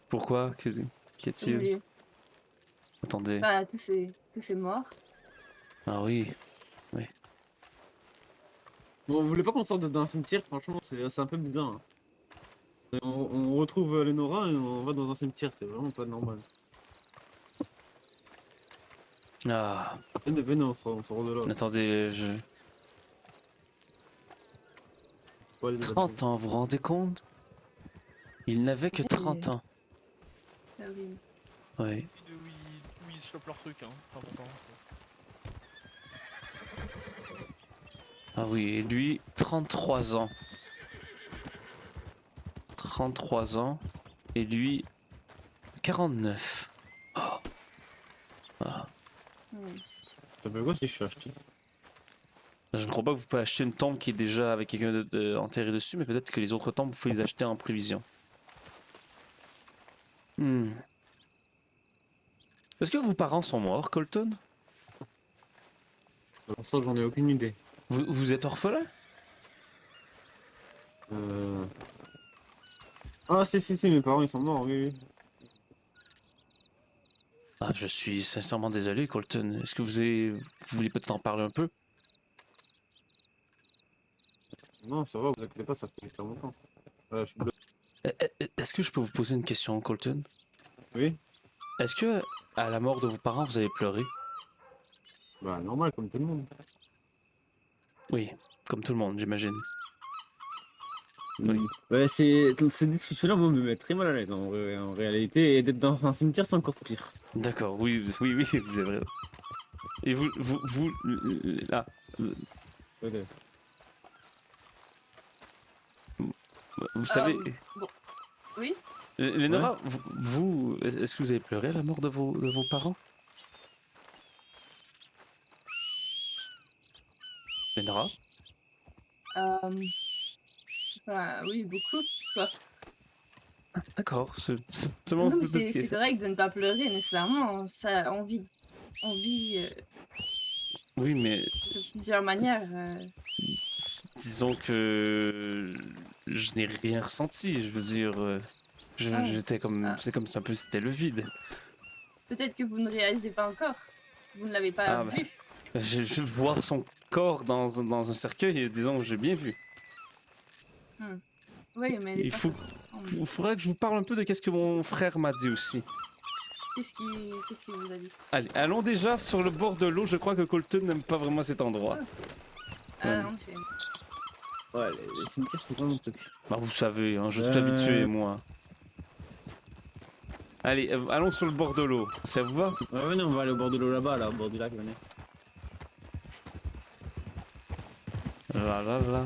Pourquoi? Qu'y a-t-il? lieu. Attendez. Enfin, tous ces morts. Ah oui. Bon, vous voulez pas qu'on sorte d'un cimetière? Franchement, c'est un peu bizarre, hein. On retrouve Lenora et on va dans un cimetière, c'est vraiment pas normal. Ah. Venez, on sort de là. Attendez, Faut aller de la 30 ans, vous vous rendez compte? Il n'avait que 30 ans. C'est horrible. Oui. Où ils chopent leur truc, hein. C'est important. Ah oui, et lui, 33 ans. 33 ans. Et lui, 49. Oh. Ah. Ça fait quoi si je suis acheté? Je ne crois pas que vous pouvez acheter une tombe qui est déjà avec quelqu'un enterré dessus, mais peut-être que les autres tombes, vous pouvez les acheter en prévision. Hmm. Est-ce que vos parents sont morts, Colton? Pour ça, j'en ai aucune idée. Vous êtes orphelin? Ah, si, mes parents, ils sont morts, oui, oui. Ah, je suis sincèrement désolé, Colton. Est-ce que vous voulez peut-être en parler un peu? Non, ça va, vous inquiétez pas, ça fait longtemps. Je suis bloqué. Est-ce que je peux vous poser une question, Colton? Oui? Est-ce que, à la mort de vos parents, vous avez pleuré? Bah, normal, comme tout le monde. Oui, comme tout le monde, j'imagine. Oui. Ouais, ces discussions-là, moi, me mettent très mal à l'aise, en réalité, et d'être dans un cimetière, c'est encore pire. D'accord, oui, vous avez raison. Et là, Ouais. vous savez, Bon. Oui. Lénora, est-ce que vous avez pleuré à la mort de vos parents? Lénora? Oui, beaucoup. Quoi. D'accord, c'est bon, Non, mais vous êtes c'est correct de ne pas pleurer nécessairement. Ça, on vit Oui, mais de plusieurs manières. disons que je n'ai rien ressenti, je veux dire, j'étais comme, Ah. c'est comme si un peu c'était le vide. Peut-être que vous ne réalisez pas encore. Vous ne l'avez pas Bah, vu. je voir son corps dans un cercueil, disons que j'ai bien vu. Oui, mais Il faudrait que je vous parle un peu de qu'est-ce que mon frère m'a dit aussi. Qu'est-ce qu'il vous a dit? Allez, allons déjà sur le bord de l'eau. Je crois que Colton n'aime pas vraiment cet endroit. Non, Ouais, les cimetières, c'est pas mon truc. Bah, vous savez, hein, je suis habitué, moi. Allez, allons sur le bord de l'eau. Ça vous va? Ouais, venez, on va aller au bord de l'eau là-bas, là, au bord du lac, venez. La la la.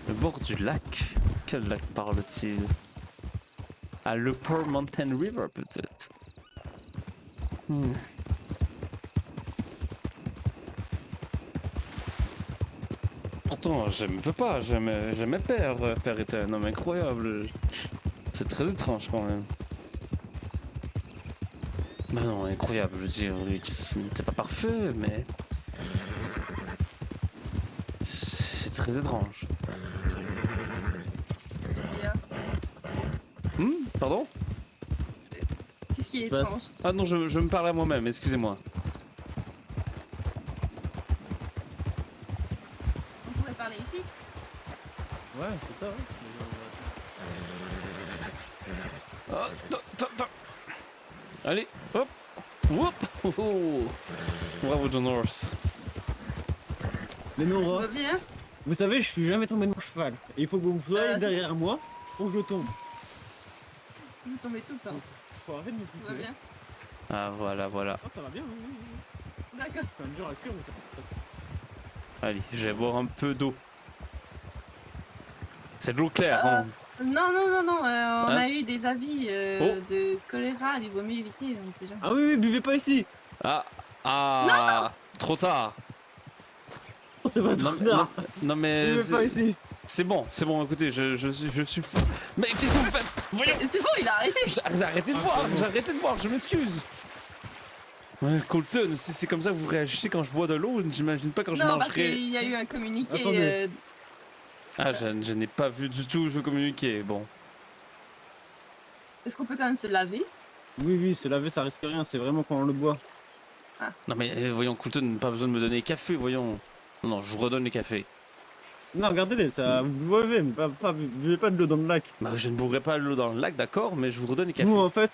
Le bord du lac? Quel lac parle-t-il? Ah, le Pearl Mountain River, peut-être. Pourtant, je ne peux pas, j'aimais Père. Père était un homme incroyable. C'est très étrange quand même. Bah non, incroyable, je veux dire, c'est pas parfait, mais... C'est très étrange. Pardon? Qu'est-ce qui est passe étrange? Ah non, je me parle à moi-même, excusez-moi. On pourrait parler ici? Ouais, c'est ça, ouais. Ah, attends. Allez, hop. Whoop. Oh. Bravo, John Horse. Mais non, Tout va bien? vous savez, je suis jamais tombé de mon cheval. Et il faut que vous soyez derrière moi pour que je tombe. Vous tombez tout le temps. Faut arrêter de me Tout va pousser. bien? Ah, voilà. Ah, ça va bien, oui. D'accord. C'est quand même dur à cuire, mais ça. Allez, je vais boire un peu d'eau. C'est de l'eau claire, hein. Non. On a eu des avis de choléra, il vaut mieux éviter, on ne sait jamais. Ah oui, buvez pas ici. Ah, trop tard. Oh, c'est pas trop tard. Non mais Buvez pas ici. c'est bon, écoutez, je suis fou. Mais qu'est-ce que vous faites? Voyons. C'est bon, il a arrêté. J'ai arrêté de boire, je m'excuse. Ouais, Colton, si c'est comme ça que vous réagissez quand je bois de l'eau, j'imagine pas quand je Non, parce mangerai. qu'il y a eu un communiqué. Attendez. Ah, je n'ai pas vu du tout, je veux communiquer, bon. Est-ce qu'on peut quand même se laver? Oui, se laver, ça risque rien. C'est vraiment quand on le boit. Non mais voyons, Colton, pas besoin de me donner café, voyons. Non, je vous redonne les cafés. Non, regardez-les, ça. Vous buvez, mais buvez pas de l'eau dans le lac. Bah, je ne bourrerai pas l'eau dans le lac, d'accord, mais je vous redonne les cafés. Nous, en fait,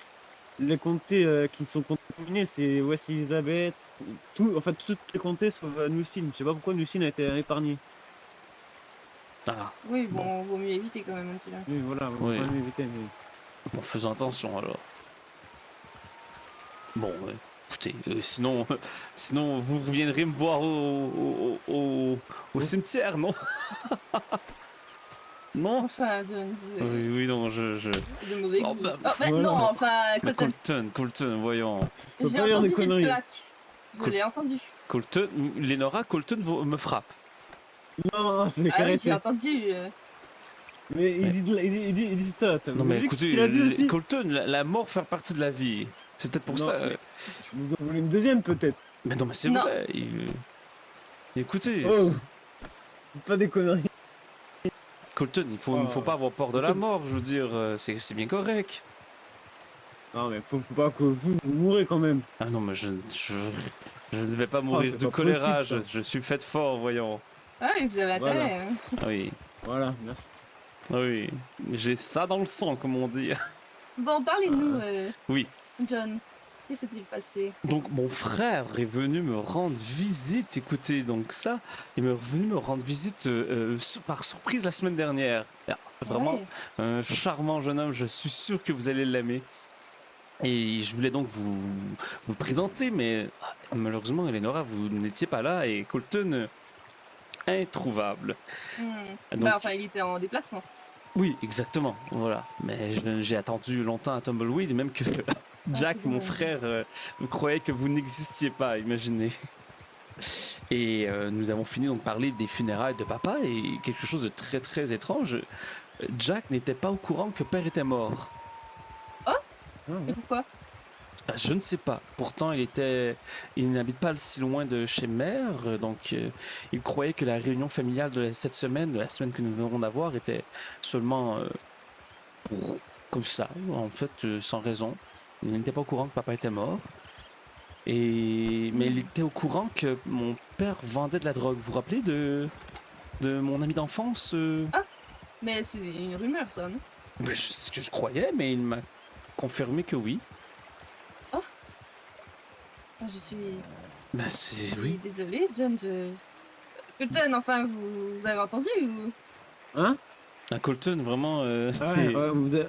les comtés qui sont contaminés, c'est West Elizabeth, en fait, toutes les comtés sauf Newcine. Je sais pas pourquoi Newcine a été épargné. Ah, Oui, bon, vaut mieux éviter quand même celui-là. Oui, voilà, on Oui. va éviter. Mais... bon, faisons attention alors. Bon, écoutez, sinon vous reviendrez me voir au cimetière, non? Non? Enfin, Jones. Oui, non, De mauvais Oh, goût. bah, Oh, mais non, enfin, Mais Colton, Colton, voyons. Faut j'ai pas dire entendu des cette conneries. claque. Je l'ai entendu. Colton, Lenora, Colton me frappe. Non, je l'ai Ah oui, caressé. j'ai entendu. Mais Ouais. il dit ça. T'as Non vous mais avez vu ce écoutez, qu'il a dit aussi? Colton, la mort fait partie de la vie. C'est peut-être pour Non, ça. vous en voulez une deuxième peut-être? Mais non mais c'est Non. vrai. Écoutez, Oh, dites pas des conneries. Colton, il faut Oh. pas avoir peur de la mort. Je veux dire, c'est bien correct. Non, mais faut pas que vous mourrez quand même. Ah non mais je ne vais pas mourir c'est de pas choléra. possible, Je suis fait fort, voyons. Ah oui, vous avez Voilà. intérêt. Hein. Ah oui, Voilà, merci. ah oui, j'ai ça dans le sang, comme on dit. Bon, parlez-nous, Oui. John. Qu'est-ce qui s'est passé? Donc mon frère est venu me rendre visite, écoutez, donc ça, il est venu me rendre visite par surprise la semaine dernière. Ah, vraiment, Ouais. un charmant jeune homme, je suis sûr que vous allez l'aimer. Et je voulais donc vous le présenter, mais malheureusement, Eleonora, vous n'étiez pas là et Colton, introuvable. Donc, Bah, enfin, il était en déplacement. oui, exactement, voilà. Mais j'ai attendu longtemps à Tumbleweed, et même que Jack, c'est mon vrai. frère, croyait que vous n'existiez pas, imaginez. Et nous avons fini donc parler des funérailles de papa et quelque chose de très très étrange. Jack n'était pas au courant que père était mort. Ah, Et ouais. pourquoi? Je ne sais pas. Pourtant, il n'habite pas si loin de chez mère, donc il croyait que la réunion familiale de cette semaine, de la semaine que nous venons d'avoir, était seulement pour comme ça, en fait, sans raison. Il n'était pas au courant que papa était mort. Mais il était au courant que mon père vendait de la drogue. Vous vous rappelez de mon ami d'enfance Mais c'est une rumeur, ça, non? Ben, c'est ce que je croyais, mais il m'a confirmé que oui. Ah, je suis Ben, c'est oui. désolée, John. Colton, enfin, vous avez entendu ou... Hein? Un Colton, vraiment, Ah, c'est. ouais,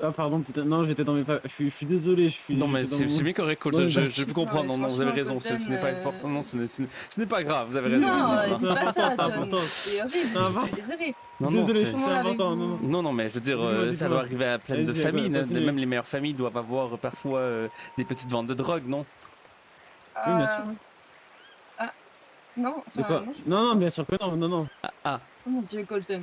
ah, pardon, putain, non, j'étais dans mes je suis désolé, Non, mais j'étais dans c'est mon- bien correct, Colton. Ouais, Je peux comprendre. Ouais, Non, vous avez franchement, raison. Ce n'est pas Colton, important. Non, ce n'est pas grave. Vous avez raison. Non, dis pas ça, C'est John. important. C'est horrible, C'est je important. suis désolée. Non, non, Désolé, c'est. Comment c'est l'avez-vous- important, non, non. Non, mais je veux dire, Dites-moi, ça dites-moi. doit arriver à plein de Allez-y, familles. continuez. Même les meilleures familles doivent avoir parfois des petites ventes de drogue, non? Oui, bien sûr. Ah, non, De enfin, quoi? non, Non, bien sûr que non, non, non. Ah, Oh mon Dieu, Colton.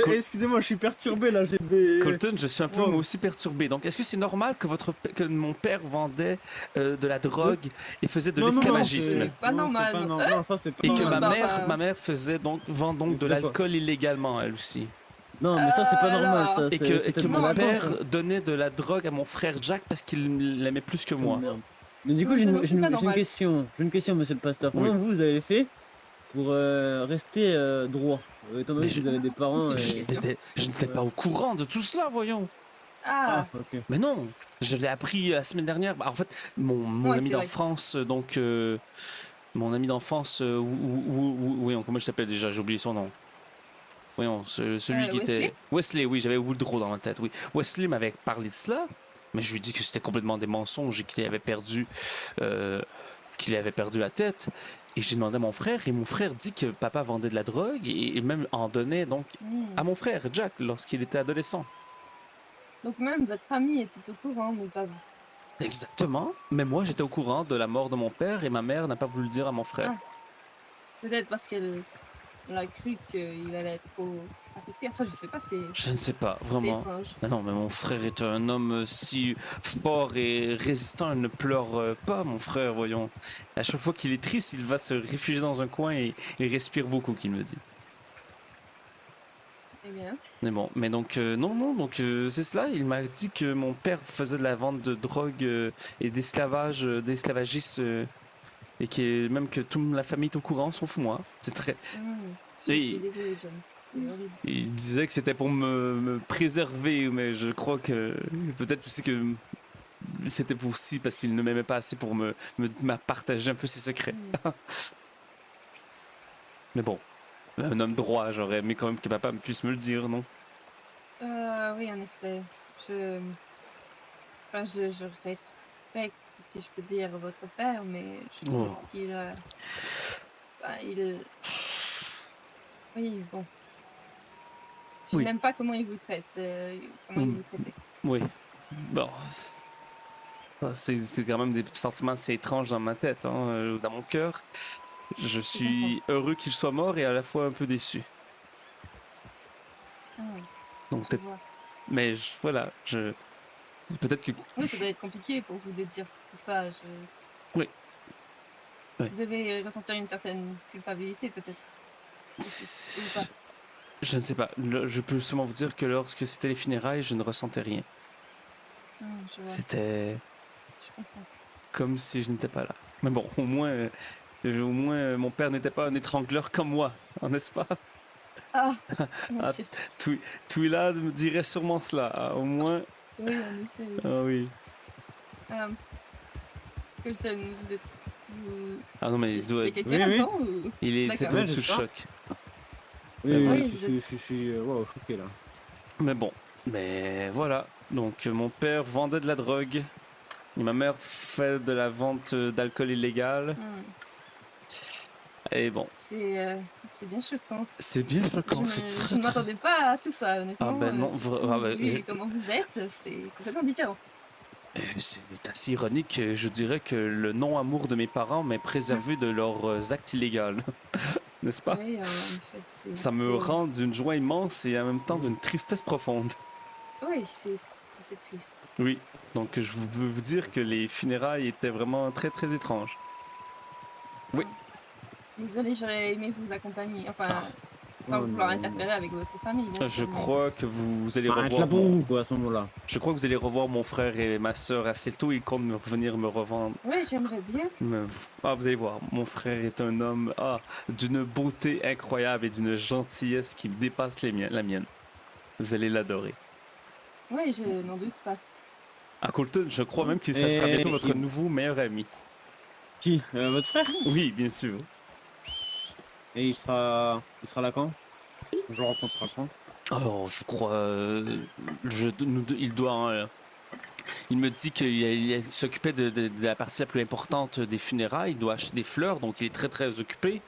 Col- Excusez-moi, je suis perturbé là, j'ai des... Colton, je suis un peu Wow. moi aussi perturbé. Donc, est-ce que c'est normal que mon père vendait de la drogue et faisait de Non, non, non, l'esclavagisme? c'est pas normal, C'est pas non. non, ça c'est pas Et que normal. ma mère vend donc de Écoutez pas. l'alcool illégalement, elle aussi. Non, mais ça c'est pas normal, alors, ça. Et c'est que peut-être mon mal à père tort, ça. donnait de la drogue à mon frère Jack parce qu'il l'aimait plus que moi. Merde. Mais du coup, Non, j'ai ça, une, non, c'est j'ai une- pas j'ai une normal. question. J'ai une question, monsieur le pasteur. Oui. Comment vous avez fait pour rester droit? Étant donné Mais que vous avez des parents. c'est- Je n'étais pas au courant de tout cela, voyons. Ah, Ok. Mais non, je l'ai appris la semaine dernière. Bah, en fait, mon Ouais, ami c'est vrai. d'enfance, donc mon ami d'enfance, voyons, comment il s'appelle déjà? J'ai oublié son nom. Voyons, celui qui Wesley? était Wesley. Oui, j'avais Woodrow dans ma tête. Oui, Wesley m'avait parlé de cela, mais je lui ai dit que c'était complètement des mensonges et qu'il avait perdu la tête. Et j'ai demandé à mon frère, et mon frère dit que papa vendait de la drogue et même en donnait donc à mon frère Jack lorsqu'il était adolescent. Donc même votre famille était au courant, mais pas vous. Exactement. Mais moi, j'étais au courant de la mort de mon père et ma mère n'a pas voulu le dire à mon frère. Peut-être parce qu'elle a cru qu'il allait être trop affecté. Enfin, je sais pas, Je ne sais pas, c'est vraiment. étrange. Non, mais mon frère est un homme si fort et résistant, il ne pleure pas, mon frère, voyons. À chaque fois qu'il est triste, il va se réfugier dans un coin et il respire beaucoup, qu'il me dit. Eh bien, Mais bon, mais donc, donc c'est cela, il m'a dit que mon père faisait de la vente de drogue et d'esclavagisme et même que toute la famille est au courant, sauf moi. C'est très... je Et- suis désolée, John. C'est horrible. Il disait que c'était pour me préserver, mais je crois que peut-être aussi que c'était pour aussi parce qu'il ne m'aimait pas assez pour me partager un peu ses secrets. Mais bon, un homme droit, j'aurais aimé quand même que papa puisse me le dire, non? Oui, en effet. Enfin, je respecte, si je peux dire, votre père, mais je trouve Oh. qu'il Oui, bon. Je Oui. n'aime pas comment il vous traite. Comment il Mm. vous traite. Oui. Bon. C'est quand même des sentiments assez étranges dans ma tête, hein, dans mon cœur. Je suis heureux qu'il soit mort et à la fois un peu déçu. Ah, Donc je peut-être, vois. mais voilà, peut-être que Oui, ça doit être compliqué pour vous de dire tout ça. Oui. Oui. Vous devez ressentir une certaine culpabilité, peut-être. Ou pas. Je ne sais pas. Je peux seulement vous dire que lorsque c'était les funérailles, je ne ressentais rien. Je vois. C'était Je comprends. comme si je n'étais pas là. Mais bon, au moins mon père n'était pas un étrangleur comme moi, n'est-ce pas? Ah, bien Ah, sûr. Twila me dirait sûrement cela. Ah, au moins. Oui, en effet. Ah oui. Colton, vous êtes... Ah non, mais il Il doit. y a quelqu'un Oui, oui. là-dedans ou... Il est D'accord. peut-être Ouais, sous c'est ça. choc. Oui, voilà. oui, Oui, je suis wow, choqué là. Mais bon. Mais voilà. Donc mon père vendait de la drogue. Et ma mère fait de la vente d'alcool illégal. Et bon. C'est bien choquant. C'est bien choquant. C'est Je très ne très. m'attendais pas à tout ça, honnêtement. Ah ben non, Vu comment vous êtes, c'est complètement différent. c'est assez ironique. Je dirais que le non-amour de mes parents m'a préservé de leurs actes illégaux. N'est-ce pas? Oui, en effet, Ça me rend d'une joie immense et en même temps d'une tristesse profonde. Oui, c'est triste. Oui, donc je veux vous dire que les funérailles étaient vraiment très très étranges. Oui. Désolée, j'aurais aimé vous accompagner. Enfin, Ah. sans Oh vouloir non. interférer avec votre famille, bien Je sûr. mais- crois que vous allez Arrête revoir. là pour vous quoi à ce moment-là. Je crois que vous allez revoir mon frère et ma sœur assez tôt. Ils comptent revenir me revendre. Oui, j'aimerais bien. Ah, vous allez voir, mon frère est un homme d'une beauté incroyable et d'une gentillesse qui dépasse la mienne. Vous allez l'adorer. Oui, je n'en doute pas. À Colton, je crois même que ça sera bientôt votre nouveau meilleur ami. Qui votre frère? Oui, bien sûr. Et il sera là quand? Je le rencontrera quand? Alors, je crois, il doit. Il me dit qu'il s'occupait de la partie la plus importante des funérailles. Il doit acheter des fleurs, donc il est très très occupé.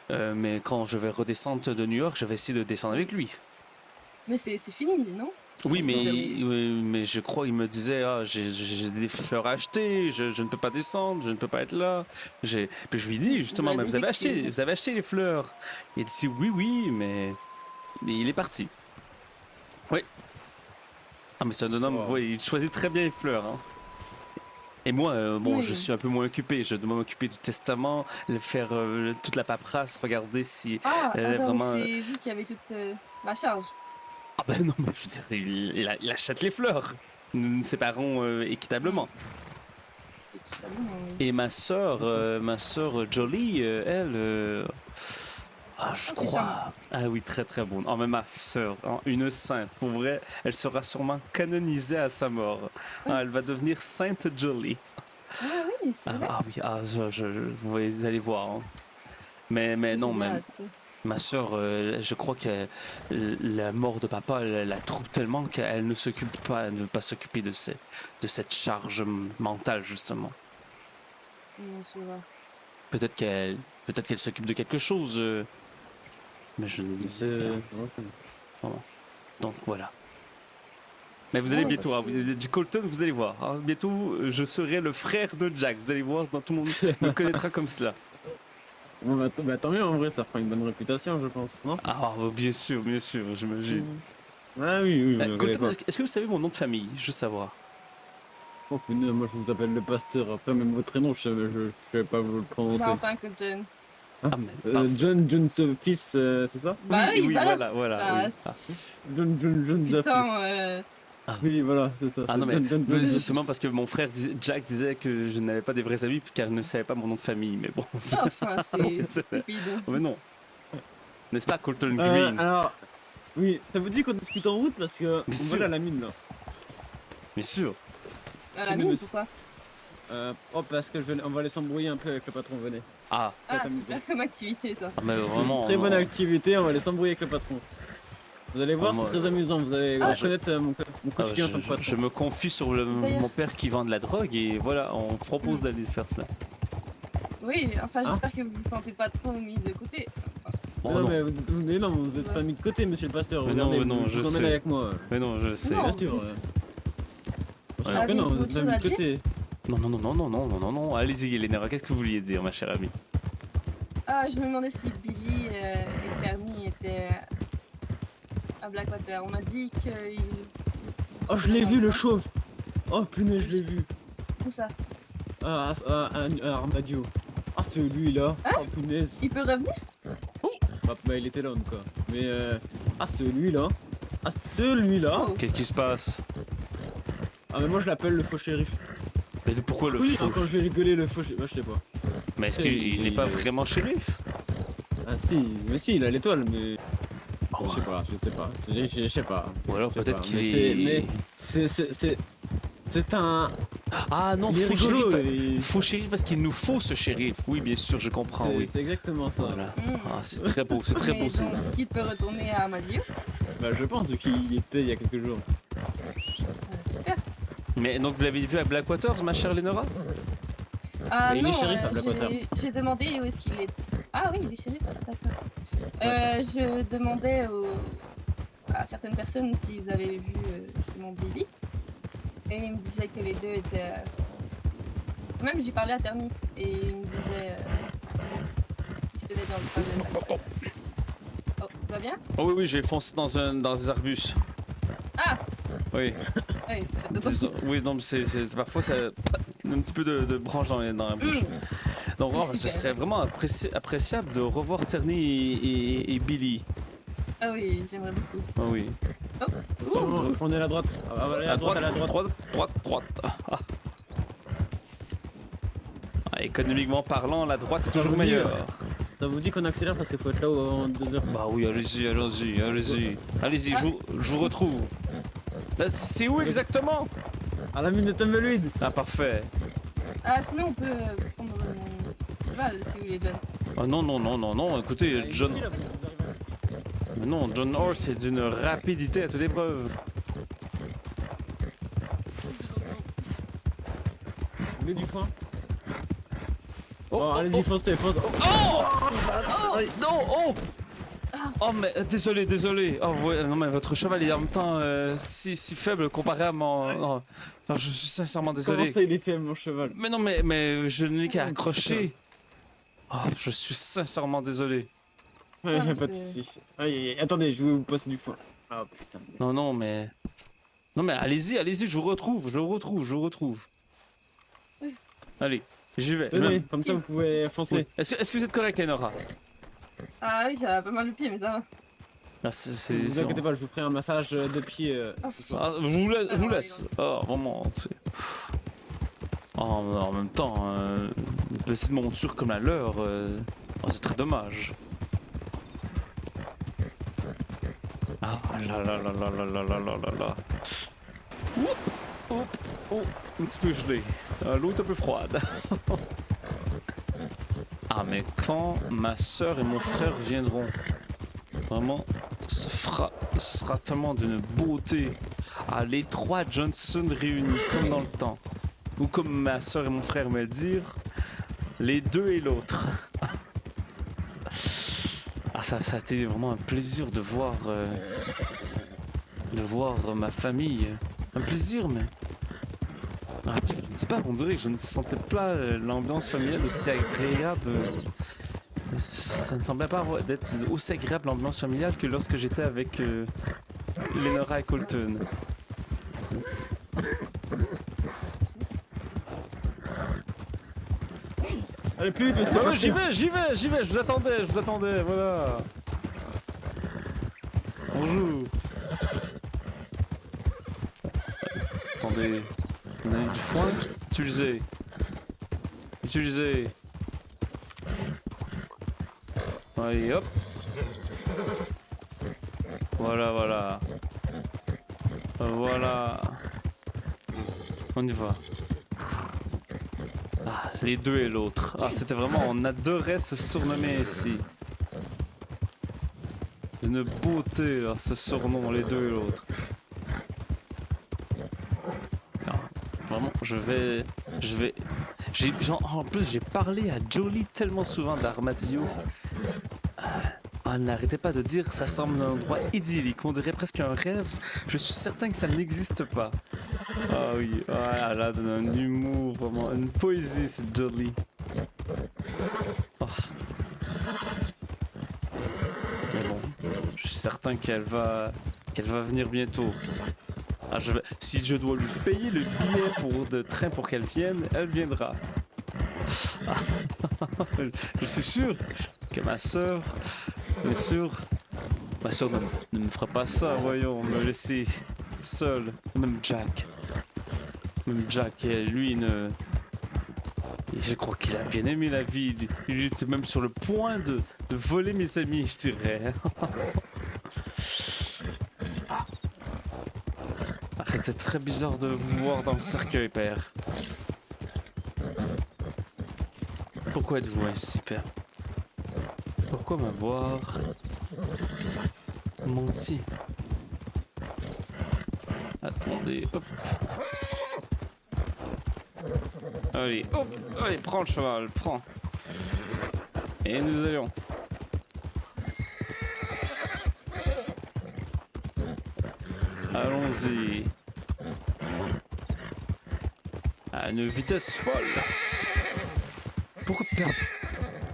Mais quand je vais redescendre de New York, je vais essayer de descendre avec lui. Mais c'est fini, non? Oui, Vous avez- mais je crois, il me disait, j'ai des fleurs à acheter, je ne peux pas descendre, je ne peux pas être là. Puis je lui dis justement, Vous mais avez des excuses. vous avez acheté les fleurs. Il dit oui, mais il est parti. Oui. Ah, mais c'est un homme, Wow. il choisit très bien les fleurs. Hein. Et moi, bon, Oui. je suis un peu moins occupé. Je dois m'occuper du testament, faire toute la paperasse, regarder si Ah, elle est donc vraiment. c'est vous qui avez toute la charge. Ah ben non, mais je veux dire, il achète les fleurs. Nous nous séparons équitablement. Équitablement, oui. Et ma sœur Jolie, elle, je c'est crois. charmant. Ah oui, très très bonne. Oh, mais ma sœur, une sainte. Pour vrai, elle sera sûrement canonisée à sa mort. Oui. Elle va devenir Sainte Jolie. Ah oui, c'est vrai. Oui, vous allez voir. Hein. Mais non, J'ai mais hâte. ma sœur, je crois que la mort de papa la trouble tellement qu'elle ne s'occupe pas, elle ne veut pas s'occuper de cette charge mentale, justement. Je vois. Peut-être qu'elle s'occupe de quelque chose, mais je ne. Donc voilà. Mais vous allez Ouais, bientôt, du Colton, vous allez voir. Hein. Bientôt, je serai le frère de Jack. Vous allez voir, tout le monde me connaîtra comme cela. Bon, bah, tant mieux, en vrai, ça fera une bonne réputation, je pense, non? Ah, bien sûr, j'imagine. Ah oui, oui. Colton, est-ce que vous savez mon nom de famille? Je veux savoir. Oh punaise, moi je vous appelle le pasteur. Après, même votre prénom, je savais pas vous le prononcer. Bah, enfin, Colton. Ah, mais parfait. John Fils, c'est ça? Bah oui, voilà. Bah, Oui. John putain, Oui, voilà, c'est ça. Ah non, mais John c'est seulement parce que mon frère Jack disait que je n'avais pas des vrais amis car il ne savait pas mon nom de famille. Mais bon. enfin, Oui, c'est stupide. Oh, mais non. N'est-ce pas, Colton Green? Alors, oui, ça vous dit qu'on discute en route parce que on sûr. va aller à la mine là. Bien sûr. À la mine, pourquoi? Parce que on va aller s'embrouiller un peu avec le patron, venez. Ah, Ah, super comme activité, ça. mais vraiment. Très bonne activité, on va aller s'embrouiller avec le patron. Vous allez voir, Vraiment, c'est très amusant, vous allez reconnaître mon quotidien en tant que patron. je me confie sur D'ailleurs. mon père qui vend de la drogue et voilà, on propose d'aller faire ça. Oui, enfin, j'espère que vous vous sentez pas trop mis de côté. Bon, non, non. mais vous êtes pas mis de côté, monsieur le pasteur. Mais Regardez, non, vous je emmènez sais. avec moi. Mais non, je sais. Non. Bien sûr. Ah, Mais non, oui, vous autre avez mis de chose à côté. Non. Allez-y, Elena, qu'est-ce que vous vouliez dire, ma chère amie? Ah, je me demandais si Billy et Terny étaient à Blackwater. On m'a dit qu'il... Oh, je l'ai vu, le chauve. Oh, punaise, je l'ai vu. Où ça? Ah, Armadio. Ah, celui-là. Oh, punaise. Il peut revenir? Bah, il était là, en tout cas. Mais, ah, celui-là. Ah, celui-là. Oh. Qu'est-ce qui se passe? Ah, mais moi, je l'appelle le faux shérif. Mais pourquoi le Oui, faux? quand je vais rigoler, le faux shérif. Moi, je sais pas. Mais est-ce qu'il n'est pas vraiment shérif? Ah, si. Mais si, il a l'étoile, mais. Oh. Je sais pas. Je sais pas. Ou alors Je sais peut-être pas, qu'il mais est... c'est un. Ah non, Il est faux rigolo, shérif. et- Faux shérif parce qu'il nous faut ce shérif. Oui, bien sûr, je comprends, oui. C'est exactement ça. Voilà. Hmm. Ah, c'est très beau, c'est très Mais beau. donc, il peut retourner à Amadio. Bah, je pense qu'il y était il y a quelques jours. Super. Mais donc vous l'avez vu à Blackwaters, ma chère Lenora? Ah Mais il est non, shérif à Blackwater. j'ai demandé où est-ce qu'il est. Ah oui, il est shérif, d'accord. Je demandais à certaines personnes s'ils avaient vu justement Billy. Et ils me disaient que les deux étaient... Même j'ai parlé à Terny et il me disait qu'ils se tenaient dans le train de... Oh, tout va bien? Oh oui, j'ai foncé dans des arbustes. Ah Oui. oui, faites Disons- oui, non, mais parfois ça un petit peu de branche dans la bouche. Donc Oui, ce super. serait vraiment appréciable de revoir Terny et Billy. Ah oui, j'aimerais beaucoup. Ah oui. On est à la droite. Ah, voilà, à droite, à la droite. droite. Ah, économiquement parlant, la droite est Ça toujours vous dit, meilleure. Ça vous dit qu'on accélère parce qu'il faut être là avant 2h. Bah oui, allez-y, je vous retrouve. Là, c'est où exactement? À la mine de tumbleweed. Ah parfait. Ah sinon on peut prendre mon cheval si vous voulez donner. Ah non, écoutez, John... Mais non, John Horse est d'une rapidité à toute épreuve. Vous voulez du foin? Oh, Bon, allez-y, foncez. Non, oh! Oh mais désolé. Oh ouais, non mais votre cheval est en même temps si faible comparé à mon... Non, je suis sincèrement désolé. Comment ça, il est fait, mon cheval? Mais non mais je n'ai qu'à accrocher. Oh, je suis sincèrement désolé. Ouais, Ah, pas de c'est- soucis. Attendez, je vais vous passer du foin. Ah putain. Non mais allez-y, je vous retrouve. Oui. Allez, j'y vais. Tenez, comme ça vous pouvez foncer. Oui. Est-ce que vous êtes correct, Lenora? Ah oui, ça a pas mal le pied mais ça va. Ah, Ne vous inquiétez pas, je vous ferai un massage de pied. ce soir. Ah, je vous laisse. Oh, vraiment, c'est... Oh, en même temps, une petite monture comme la leur, oh, c'est très dommage. Ah là. Oup, oh, un petit peu gelé. L'eau est un peu froide. Ah, mais quand ma soeur et mon frère viendront, vraiment, ce sera tellement d'une beauté. Ah, les trois Johnson réunis, comme dans le temps. Ou comme ma soeur et mon frère me le dirent, les deux et l'autre. Ah, ça a été vraiment un plaisir de voir ma famille. Un plaisir, mais... Ah, je ne sais pas, on dirait que je ne sentais pas l'ambiance familiale aussi agréable. Ça ne semblait pas d'être aussi agréable l'ambiance familiale que lorsque j'étais avec Lenora et Colton. Allez, plus vite, parce que Bah ouais, j'y vais, je vous attendais, voilà. Bonjour. Attendez, on a eu du foin? Utilisez. Allez, hop. Voilà. On y va. Ah, les deux et l'autre. Ah, c'était vraiment, on adorait se surnommer ainsi. D'une beauté, là, ce surnom, les deux et l'autre. Vraiment, en plus, j'ai parlé à Jolie tellement souvent d'Armadio. Elle n'arrêtait pas de dire ça semble un endroit idyllique, on dirait presque un rêve. Je suis certain que ça n'existe pas. Ah oui, ah, elle a un humour, vraiment, une poésie, c'est joli. Oh. Mais bon, je suis certain qu'elle va venir bientôt. Ah, si je dois lui payer le billet de train pour qu'elle vienne, elle viendra. Ah, je suis sûr que ma soeur, bien sûr, ma soeur ne me fera pas ça, voyons, me laisser seul. Même Jack, lui, je crois qu'il a bien aimé la vie. Il était même sur le point de voler mes amis, je dirais. C'est très bizarre de vous voir dans le cercueil, père. Pourquoi êtes-vous ainsi, père? Pourquoi m'avoir menti? Attendez, hop. Allez, hop, allez, prends le cheval, prends. Et nous allons. Allons-y. À une vitesse folle.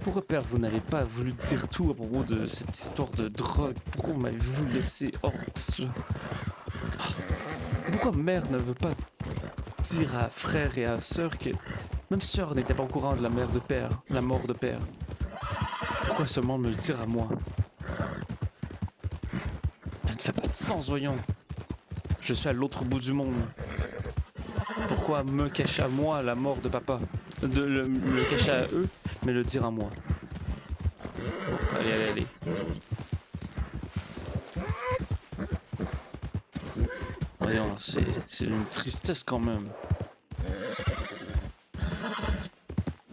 Pourquoi père, vous n'avez pas voulu dire tout à propos de cette histoire de drogue? Pourquoi m'avez-vous laissé hors de cela? Pourquoi mère ne veut pas dire à frère et à sœur que même sœur n'était pas au courant de la mort de père? Pourquoi seulement me le dire à moi? Ça ne fait pas de sens, voyons. Je suis à l'autre bout du monde. Pourquoi me cacher à moi la mort de papa? Le cacher à eux, mais le dire à moi. Bon, allez. Voyons, c'est une tristesse quand même.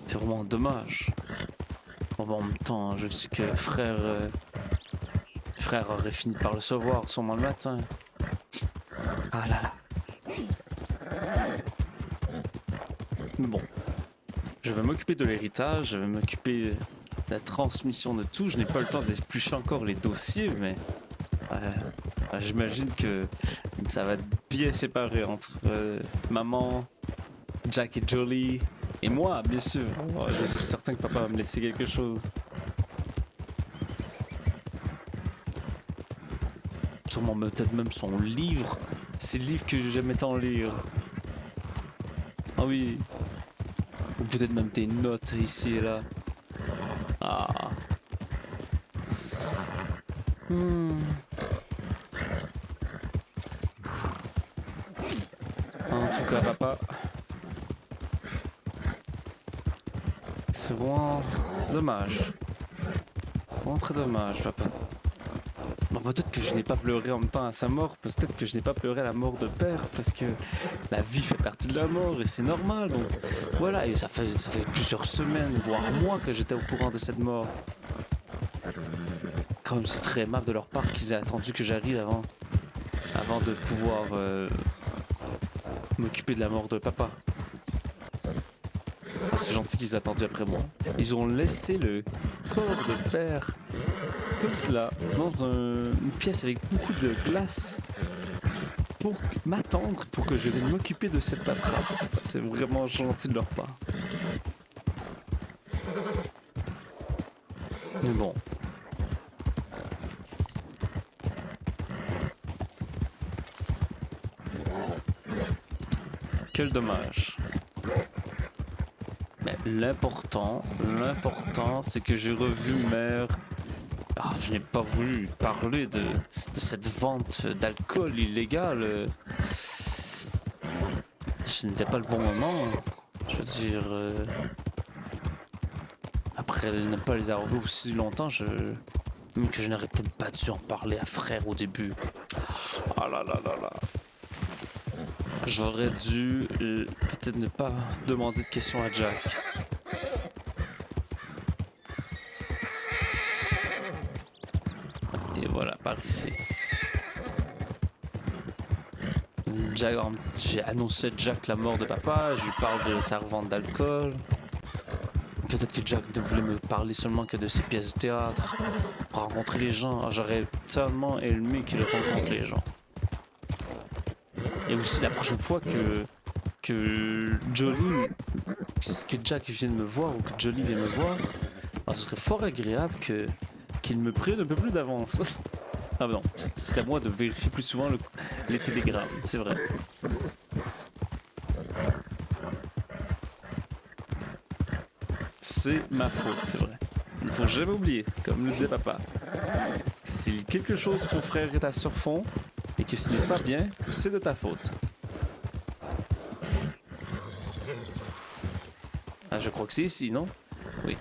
C'est vraiment dommage. Bon, en même temps, je sais que frère aurait fini par le savoir sûrement le matin. Ah là là. Bon. Je vais m'occuper de l'héritage, je vais m'occuper de la transmission de tout. Je n'ai pas le temps d'éplucher encore les dossiers, mais j'imagine que ça va être bien séparé entre maman, Jack et Jolie, et moi, bien sûr. Je suis certain que papa va me laisser quelque chose. Sûrement peut-être même son livre. C'est le livre que j'aimais tant lire. Ah oui. Ou peut-être même tes notes ici et là. Ah. En tout cas, papa. C'est vraiment dommage. Vraiment très dommage, papa. Bon, peut-être que je n'ai pas pleuré en même temps à sa mort, peut-être que je n'ai pas pleuré à la mort de père, parce que la vie fait partie de la mort et c'est normal, donc voilà, et ça fait plusieurs semaines, voire mois que j'étais au courant de cette mort. Quand même, c'est très aimable de leur part qu'ils aient attendu que j'arrive avant de pouvoir m'occuper de la mort de papa. Ah, c'est gentil qu'ils aient attendu après moi. Ils ont laissé le corps de père comme cela, dans une pièce avec beaucoup de glace, pour m'attendre, pour que je vienne m'occuper de cette paperasse. C'est vraiment gentil de leur part. Mais bon. Quel dommage. Mais l'important, c'est que j'ai revu mère. Ah, je n'ai pas voulu parler de cette vente d'alcool illégal. Ce n'était pas le bon moment. Je veux dire... Après ne pas les avoir vus aussi longtemps, même que je n'aurais peut-être pas dû en parler à frère au début. Ah là là là là. J'aurais dû peut-être ne pas demander de questions à Jack. Et voilà, par ici. J'ai annoncé à Jack la mort de papa, je lui parle de sa revente d'alcool. Peut-être que Jack ne voulait me parler seulement que de ses pièces de théâtre, pour rencontrer les gens. J'aurais tellement aimé qu'il rencontre les gens. Et aussi la prochaine fois que que Jack vienne me voir ou que Jolly vienne me voir, alors ce serait fort agréable qu'il me prenne un peu plus d'avance. Ah bah non, c'est à moi de vérifier plus souvent les télégrammes, c'est vrai. C'est ma faute, c'est vrai. Il ne faut jamais oublier, comme le disait papa. Si quelque chose ton frère est à surfond et que ce n'est pas bien, c'est de ta faute. Ah, je crois que c'est ici, non? Oui.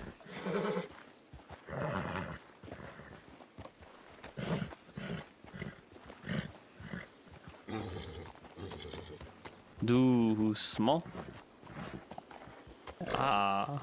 Doucement. Ah.